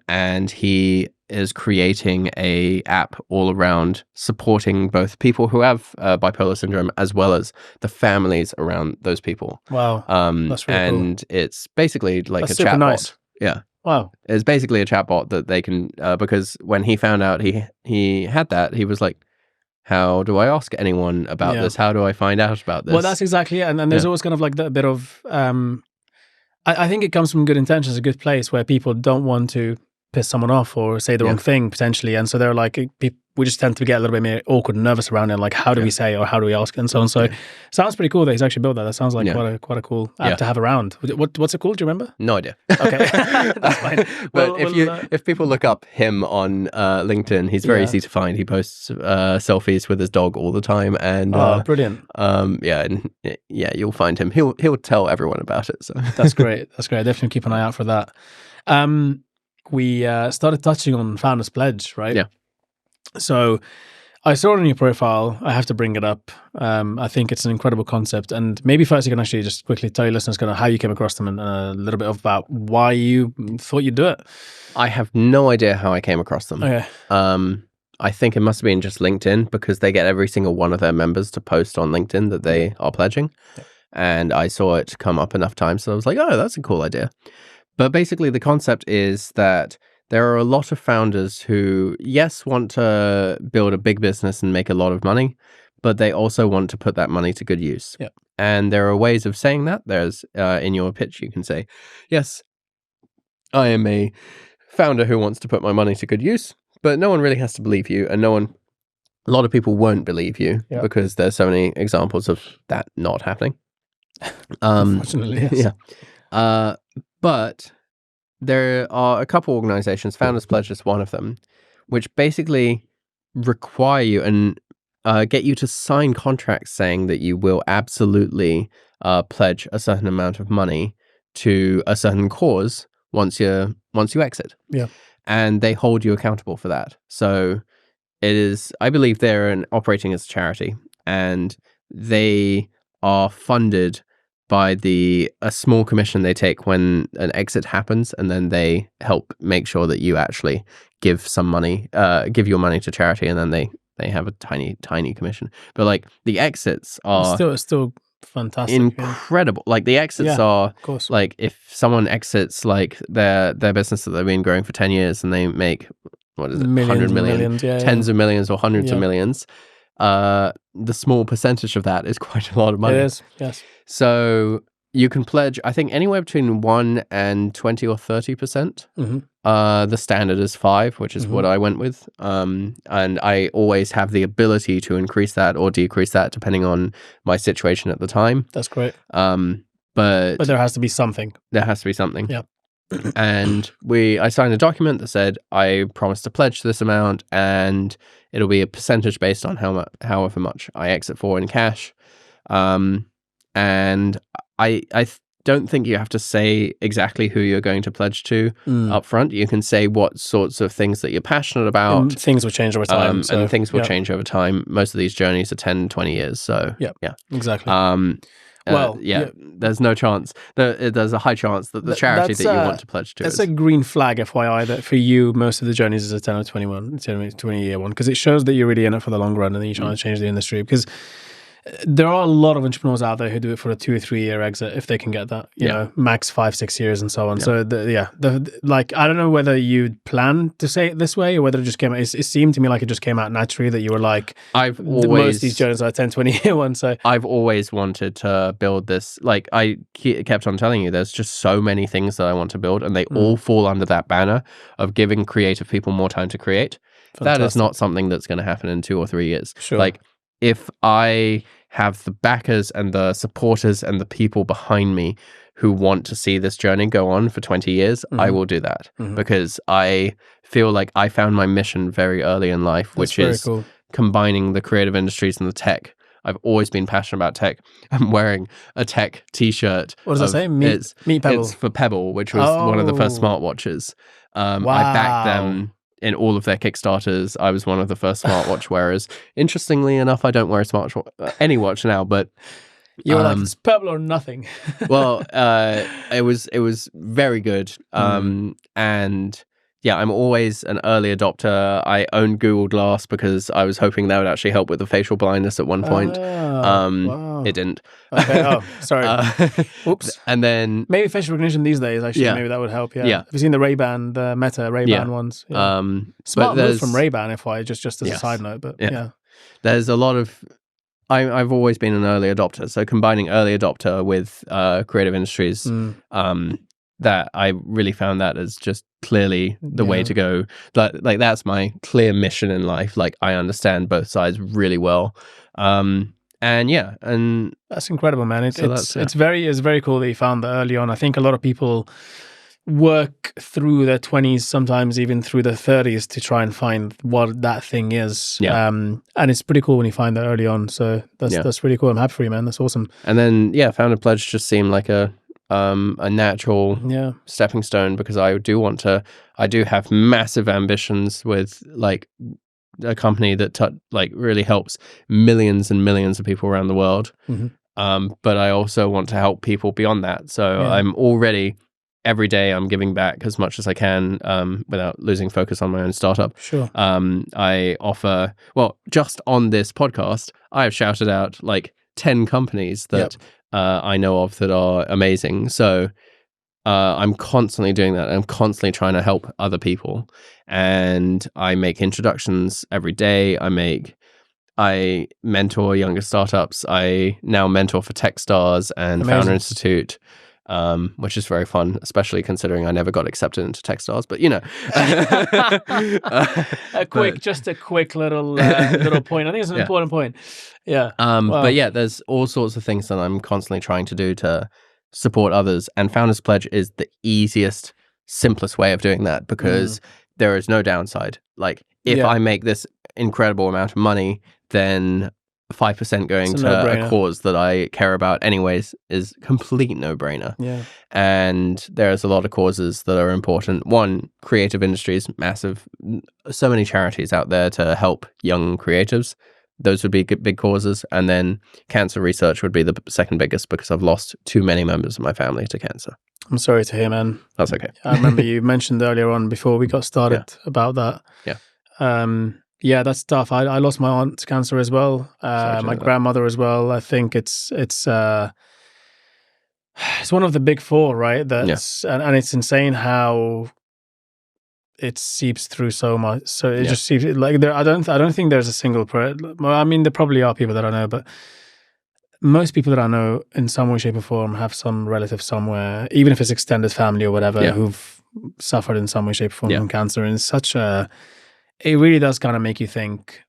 B: And he is creating a app all around supporting both people who have bipolar syndrome as well as the families around those people.
A: Wow. That's really cool.
B: And it's basically like a chatbot.
A: Nice.
B: Yeah.
A: Wow.
B: It's basically a chatbot that they can, because when he found out he had that, he was like, how do I ask anyone about this? How do I find out about this?
A: Well, that's exactly it. And there's always kind of like that bit of, I think it comes from good intentions, a good place where people don't want to piss someone off or say the wrong thing potentially. And so they're like, we just tend to get a little bit more awkward and nervous around it. Like, how do we say or how do we ask and so on. So sounds pretty cool that he's actually built that. That sounds like quite a cool app to have around. What's it called? Do you remember?
B: No idea.
A: Okay. That's fine.
B: But if people look up him on LinkedIn, he's very easy to find. He posts selfies with his dog all the time. And
A: brilliant.
B: You'll find him. He'll tell everyone about it. So
A: That's great. Definitely keep an eye out for that. We started touching on Founders Pledge, right?
B: Yeah.
A: So I saw it on your profile. I have to bring it up. I think it's an incredible concept. And maybe first you can actually just quickly tell your listeners kind of how you came across them and a little bit about why you thought you'd do it.
B: I have no idea how I came across them.
A: Okay.
B: I think it must have been just LinkedIn because they get every single one of their members to post on LinkedIn that they are pledging. Yeah. And I saw it come up enough times. So I was like, oh, that's a cool idea. But basically, the concept is that there are a lot of founders who, yes, want to build a big business and make a lot of money, but they also want to put that money to good use.
A: Yeah.
B: And there are ways of saying that. There's, in your pitch, you can say, yes, I am a founder who wants to put my money to good use, but no one really has to believe you. And a lot of people won't believe you because there's so many examples of that not happening.
A: Unfortunately, yes.
B: Yeah. But there are a couple organizations, Founders Pledge is one of them, which basically require you and get you to sign contracts saying that you will absolutely pledge a certain amount of money to a certain cause once you exit.
A: Yeah.
B: And they hold you accountable for that. So it is, I believe they're operating as a charity, and they are funded by a small commission they take when an exit happens, and then they help make sure that you actually give some money, give your money to charity, and then they have a tiny commission. But like the exits are
A: still fantastic,
B: incredible. Like the exits are,
A: of course.
B: Like if someone exits like their business that they've been growing for 10 years and they make, what is it,
A: millions,
B: 100 million,
A: millions,
B: tens of millions or hundreds of millions, the small percentage of that is quite a lot of money.
A: It is, yes.
B: So you can pledge, I think, anywhere between 1 and 20 or 30%.
A: Mm-hmm.
B: The standard is 5, which is what I went with. And I always have the ability to increase that or decrease that depending on my situation at the time.
A: That's great.
B: But
A: there has to be something.
B: There has to be something.
A: Yeah.
B: And I signed a document that said I promise to pledge this amount, and it'll be a percentage based on however much I exit for in cash. And I don't think you have to say exactly who you're going to pledge to up front. You can say what sorts of things that you're passionate about.
A: And things will change over time.
B: And things will change over time. Most of these journeys are 10, 20 years. So, yeah.
A: Exactly.
B: There's no chance. There's a high chance that the charity that you want to pledge to
A: It's a green flag, FYI, that for you, most of the journeys is a 10 or 20-year one, because it shows that you're really in it for the long run and that you're trying to change the industry. Because there are a lot of entrepreneurs out there who do it for a 2 or 3 year exit if they can get that, you know, max 5-6 years and so on. So like, I don't know whether you planned to say it this way or whether it just came out. It seemed to me like it just came out naturally that you were like, most of these journeys are 10-20 year ones. So
B: I've always wanted to build this. Like I kept on telling you, there's just so many things that I want to build, and they all fall under that banner of giving creative people more time to create. Fantastic. That is not something that's going to happen in 2 or 3 years.
A: Sure.
B: Like, if I have the backers and the supporters and the people behind me who want to see this journey go on for 20 years, I will do that, because I feel like I found my mission very early in life, which is combining the creative industries and the tech. I've always been passionate about tech. I'm wearing a tech t-shirt.
A: What does that say? Meet Pebble.
B: It's for Pebble, which was one of the first smartwatches. I backed them in all of their Kickstarters. I was one of the first smartwatch wearers. Interestingly enough, I don't wear a smartwatch, any watch now, but
A: you were like, it's Pebble or nothing.
B: Well, it was very good. And yeah, I'm always an early adopter. I own Google Glass because I was hoping that would actually help with the facial blindness at one point.
A: Wow.
B: It didn't.
A: Okay. Oh, sorry. Oops.
B: And then
A: maybe facial recognition these days, actually, maybe that would help. Yeah. Have you seen the Ray-Ban, the Meta Ray-Ban ones? Yeah. Smart move from Ray-Ban, just as a side note. But
B: there's a lot of. I've always been an early adopter, so combining early adopter with creative industries. That I really found that as just clearly the way to go. Like that's my clear mission in life. Like I understand both sides really well. And
A: that's incredible, man. It's very cool that you found that early on. I think a lot of people work through their 20s, sometimes even through their 30s, to try and find what that thing is. And it's pretty cool when you find that early on. So that's really cool. I'm happy for you, man. That's awesome.
B: And then Founder Pledge just seemed like a natural stepping stone, because I do have massive ambitions with like a company that really helps millions and millions of people around the world. But I also want to help people beyond that. So I'm already, every day I'm giving back as much as I can without losing focus on my own startup.
A: Sure.
B: I offer, just on this podcast, I have shouted out like 10 companies that I know of that are amazing. So I'm constantly doing that. I'm constantly trying to help other people. And I make introductions every day. I mentor younger startups. I now mentor for Techstars and Founder Institute, which is very fun, especially considering I never got accepted into Techstars. But
A: just a quick little point. I think it's an important point. Yeah.
B: But there's all sorts of things that I'm constantly trying to do to support others, and Founders Pledge is the easiest, simplest way of doing that, because there is no downside. Like if I make this incredible amount of money, then 5% going to a cause that I care about anyways is complete no-brainer.
A: Yeah.
B: And there's a lot of causes that are important. One, creative industries, massive. So many charities out there to help young creatives. Those would be big causes. And then cancer research would be the second biggest, because I've lost too many members of my family to cancer.
A: I'm sorry to hear, man.
B: That's okay.
A: I remember you mentioned earlier on before we got started about that.
B: Yeah.
A: That's tough. I lost my aunt to cancer as well. My grandmother as well. I think it's one of the big four, right? That's and it's insane how it seeps through so much. So it just seeps like there. I don't think there's a single well, I mean, there probably are people that I know, but most people that I know in some way, shape, or form have some relative somewhere, even if it's extended family or whatever, who've suffered in some way, shape, or form from cancer. And it's it really does kind of make you think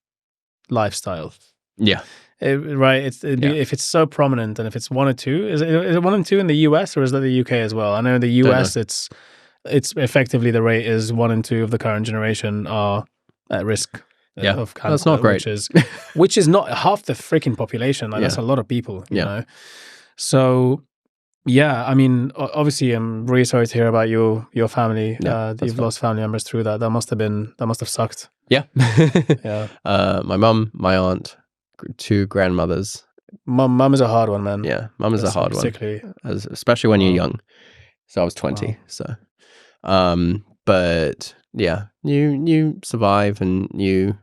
A: lifestyle.
B: Yeah.
A: Right. If it's so prominent, and if it's 1 or 2, is it 1 and 2 in the US, or is that the UK as well? I know in the US it's effectively the rate is 1 and 2 of the current generation are at risk of cancer.
B: That's not great.
A: Which is not half the freaking population. Like that's a lot of people, you know. So Yeah, I mean, obviously, I'm really sorry to hear about your family.
B: Yeah,
A: That you've lost family members through that. That must have sucked.
B: Yeah.
A: Yeah.
B: My mum, my aunt, two grandmothers.
A: Mum is a hard one, man.
B: Yeah, mum is a hard one,
A: particularly.
B: especially when you're young. So I was 20.
A: Wow.
B: So, but yeah, you survive and you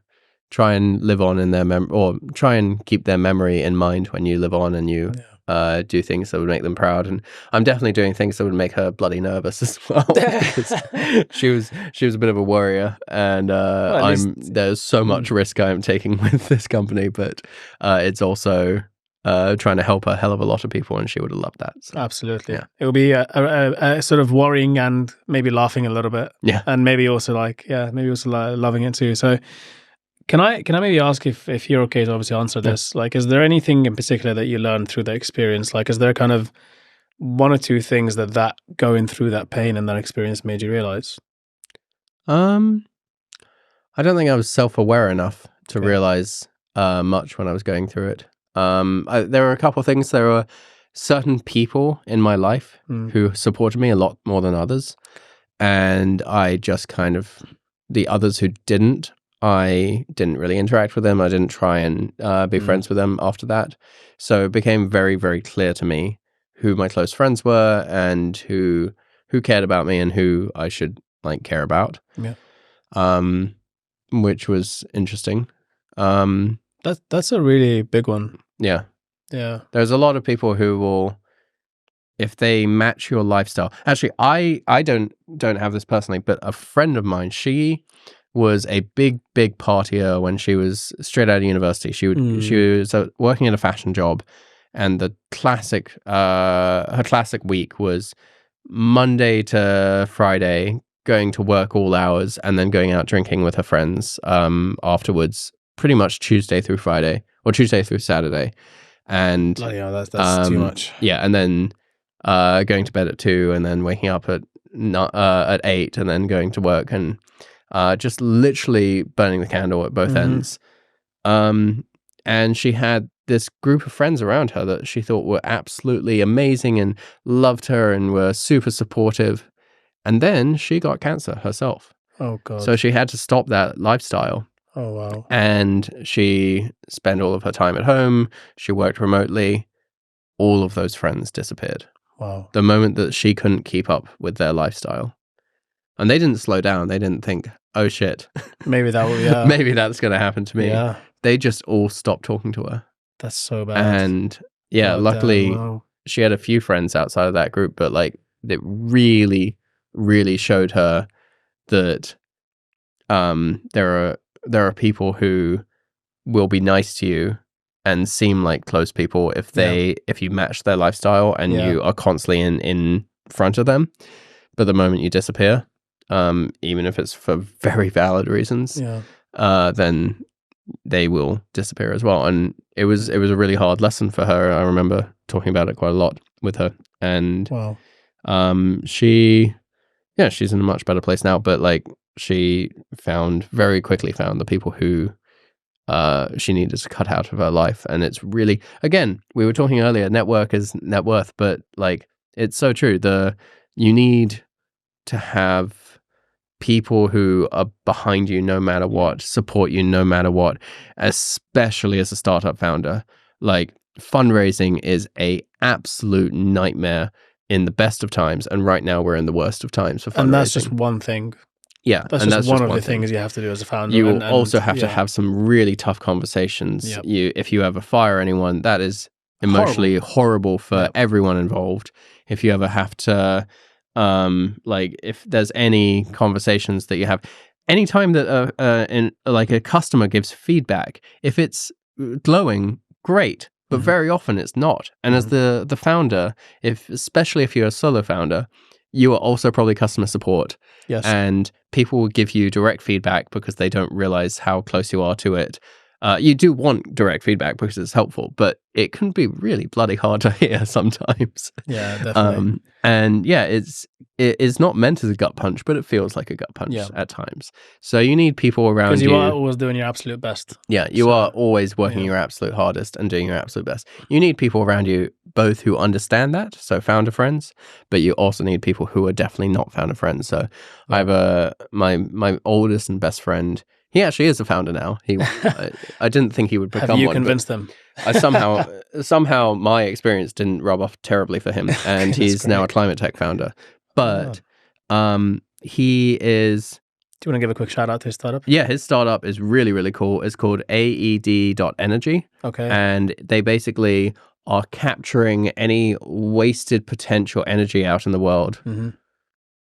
B: try and live on in their or try and keep their memory in mind when you live on, and you do things that would make them proud. And I'm definitely doing things that would make her bloody nervous as well. Because she was a bit of a worrier, and there's so much risk I'm taking with this company, but it's also trying to help a hell of a lot of people, and she would have loved that. So.
A: Absolutely. Yeah. It will be a sort of worrying and maybe laughing a little bit.
B: Yeah.
A: And maybe also loving it too. So can I maybe ask if you're okay to obviously answer this? Like, is there anything in particular that you learned through the experience? Like, is there kind of one or two things that going through that pain and that experience made you realize?
B: I don't think I was self-aware enough to realize much when I was going through it. There were a couple of things. There were certain people in my life who supported me a lot more than others. And I just kind of, the others who didn't, I didn't really interact with them. I didn't try and be friends with them after that. So it became very, very clear to me who my close friends were and who cared about me and who I should like care about.
A: Yeah.
B: Which was interesting.
A: That's a really big one.
B: Yeah.
A: Yeah.
B: There's a lot of people who will, if they match your lifestyle. Actually, I don't have this personally, but a friend of mine, she was a big partier when she was straight out of university. She was working in a fashion job, and the classic her classic week was Monday to Friday, going to work all hours and then going out drinking with her friends afterwards, pretty much Tuesday through Friday or Tuesday through Saturday. And
A: bloody hell, that's too much.
B: Yeah, and then going to bed at 2 and then waking up at 8 and then going to work and just literally burning the candle at both ends. And she had this group of friends around her that she thought were absolutely amazing and loved her and were super supportive. And then she got cancer herself.
A: Oh, God.
B: So she had to stop that lifestyle.
A: Oh, wow.
B: And she spent all of her time at home. She worked remotely. All of those friends disappeared.
A: Wow.
B: The moment that she couldn't keep up with their lifestyle. And they didn't slow down. They didn't think, oh, shit.
A: Maybe that will,
B: maybe that's going to happen to me.
A: Yeah.
B: They just all stopped talking to her.
A: That's so bad.
B: And luckily she had a few friends outside of that group, but like it really, really showed her that there are people who will be nice to you and seem like close people if you match their lifestyle and you are constantly in front of them. But the moment you disappear, even if it's for very valid reasons, then they will disappear as well. And it was a really hard lesson for her. I remember talking about it quite a lot with her. And she's in a much better place now, but like she very quickly found the people who she needed to cut out of her life. And it's really, again, we were talking earlier, network is net worth, but like it's so true. You need to have people who are behind you no matter what, support you no matter what, especially as a startup founder. Like fundraising is a absolute nightmare in the best of times, and right now we're in the worst of times for fundraising. And
A: that's just one thing.
B: Yeah,
A: that's just one of the things you have to do as a founder.
B: You will also have to have some really tough conversations. Yep. If you ever fire anyone, that is emotionally horrible for everyone involved. If you ever have to like if there's any conversations that you have, anytime that a customer gives feedback, if it's glowing, great, but very often it's not. And as the founder, especially if you're a solo founder, you are also probably customer support. Yes. And people will give you direct feedback because they don't realize how close you are to it. You do want direct feedback because it's helpful, but it can be really bloody hard to hear sometimes.
A: Yeah, definitely.
B: And yeah, it is not meant as a gut punch, but it feels like a gut punch at times. So you need people around you.
A: Because you are always doing your absolute best.
B: Yeah, you are always working your absolute hardest and doing your absolute best. You need people around you, both who understand that, so founder friends, but you also need people who are definitely not founder friends. So I have my oldest and best friend. He actually is a founder now. I didn't think he would become one.
A: Have you convinced him?
B: I somehow my experience didn't rub off terribly for him, and he's now a climate tech founder. But he is.
A: Do you want to give a quick shout out to his startup?
B: Yeah, his startup is really, really cool. It's called AED.energy.
A: Okay.
B: And they basically are capturing any wasted potential energy out in the world.
A: Mm-hmm.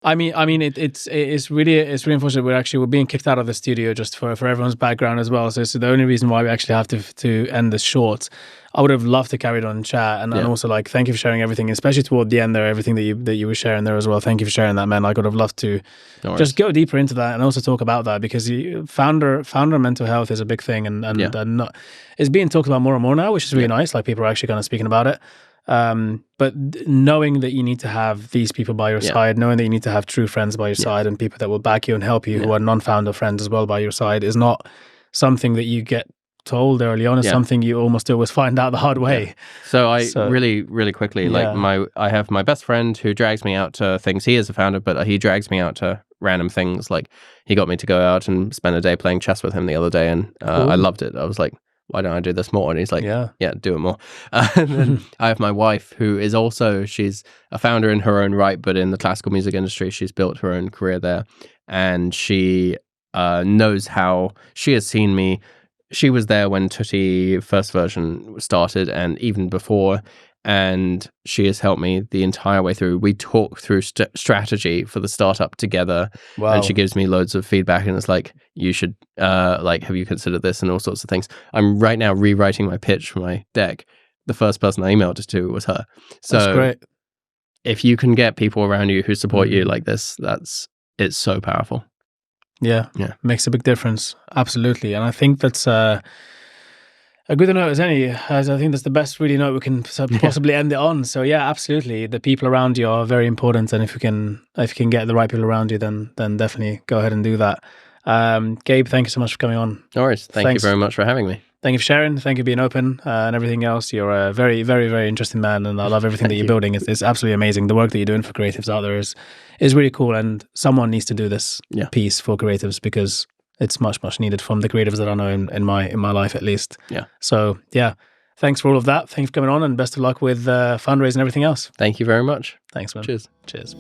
A: I mean, it's really unfortunate. We're being kicked out of the studio just for everyone's background as well. So it's the only reason why we actually have to end this short. I would have loved to carry it on chat, and also like thank you for sharing everything, especially toward the end there, everything that you were sharing there as well. Thank you for sharing that, man. I would have loved to just go deeper into that and also talk about that, because founder mental health is a big thing, and not, it's being talked about more and more now, which is really nice. Like people are actually kind of speaking about it. But knowing that you need to have these people by your side, knowing that you need to have true friends by your side and people that will back you and help you who are non-founder friends as well by your side is not something that you get told early on. It's something you almost always find out the hard way.
B: So really, really quickly, I have my best friend who drags me out to things. He is a founder, but he drags me out to random things. Like he got me to go out and spend a day playing chess with him the other day, and I loved it. I was like, why don't I do this more? And he's like, yeah, do it more. And then I have my wife, who is also, she's a founder in her own right, but in the classical music industry, she's built her own career there. And she knows how, she has seen me. She was there when Tutti first version started and even before. And she has helped me the entire way through. We talk through strategy for the startup together. Wow. And she gives me loads of feedback, and it's like, you should have you considered this, and all sorts of things. I'm right now rewriting my pitch for my deck. The first person I emailed it to was her. So
A: that's great.
B: If you can get people around you who support you like this, it's so powerful.
A: Yeah. Makes a big difference. Absolutely. And I think that's a good note as any, as I think that's the best really note we can possibly end it on. So yeah, absolutely. The people around you are very important, and if you can get the right people around you, then definitely go ahead and do that. Gabe, thank you so much for coming on.
B: No worries. Thanks. You very much for having me.
A: Thank you for sharing. Thank you for being open and everything else. You're a very, very, very interesting man, and I love everything that you're building. It's absolutely amazing. The work that you're doing for creatives out there is really cool, and someone needs to do this piece for creatives, because it's much, much needed from the creatives that I know in my life, at least. Yeah. So yeah, thanks for all of that. Thanks for coming on, and best of luck with fundraising and everything else.
B: Thank you very much.
A: Thanks, man.
B: Cheers.
A: Cheers.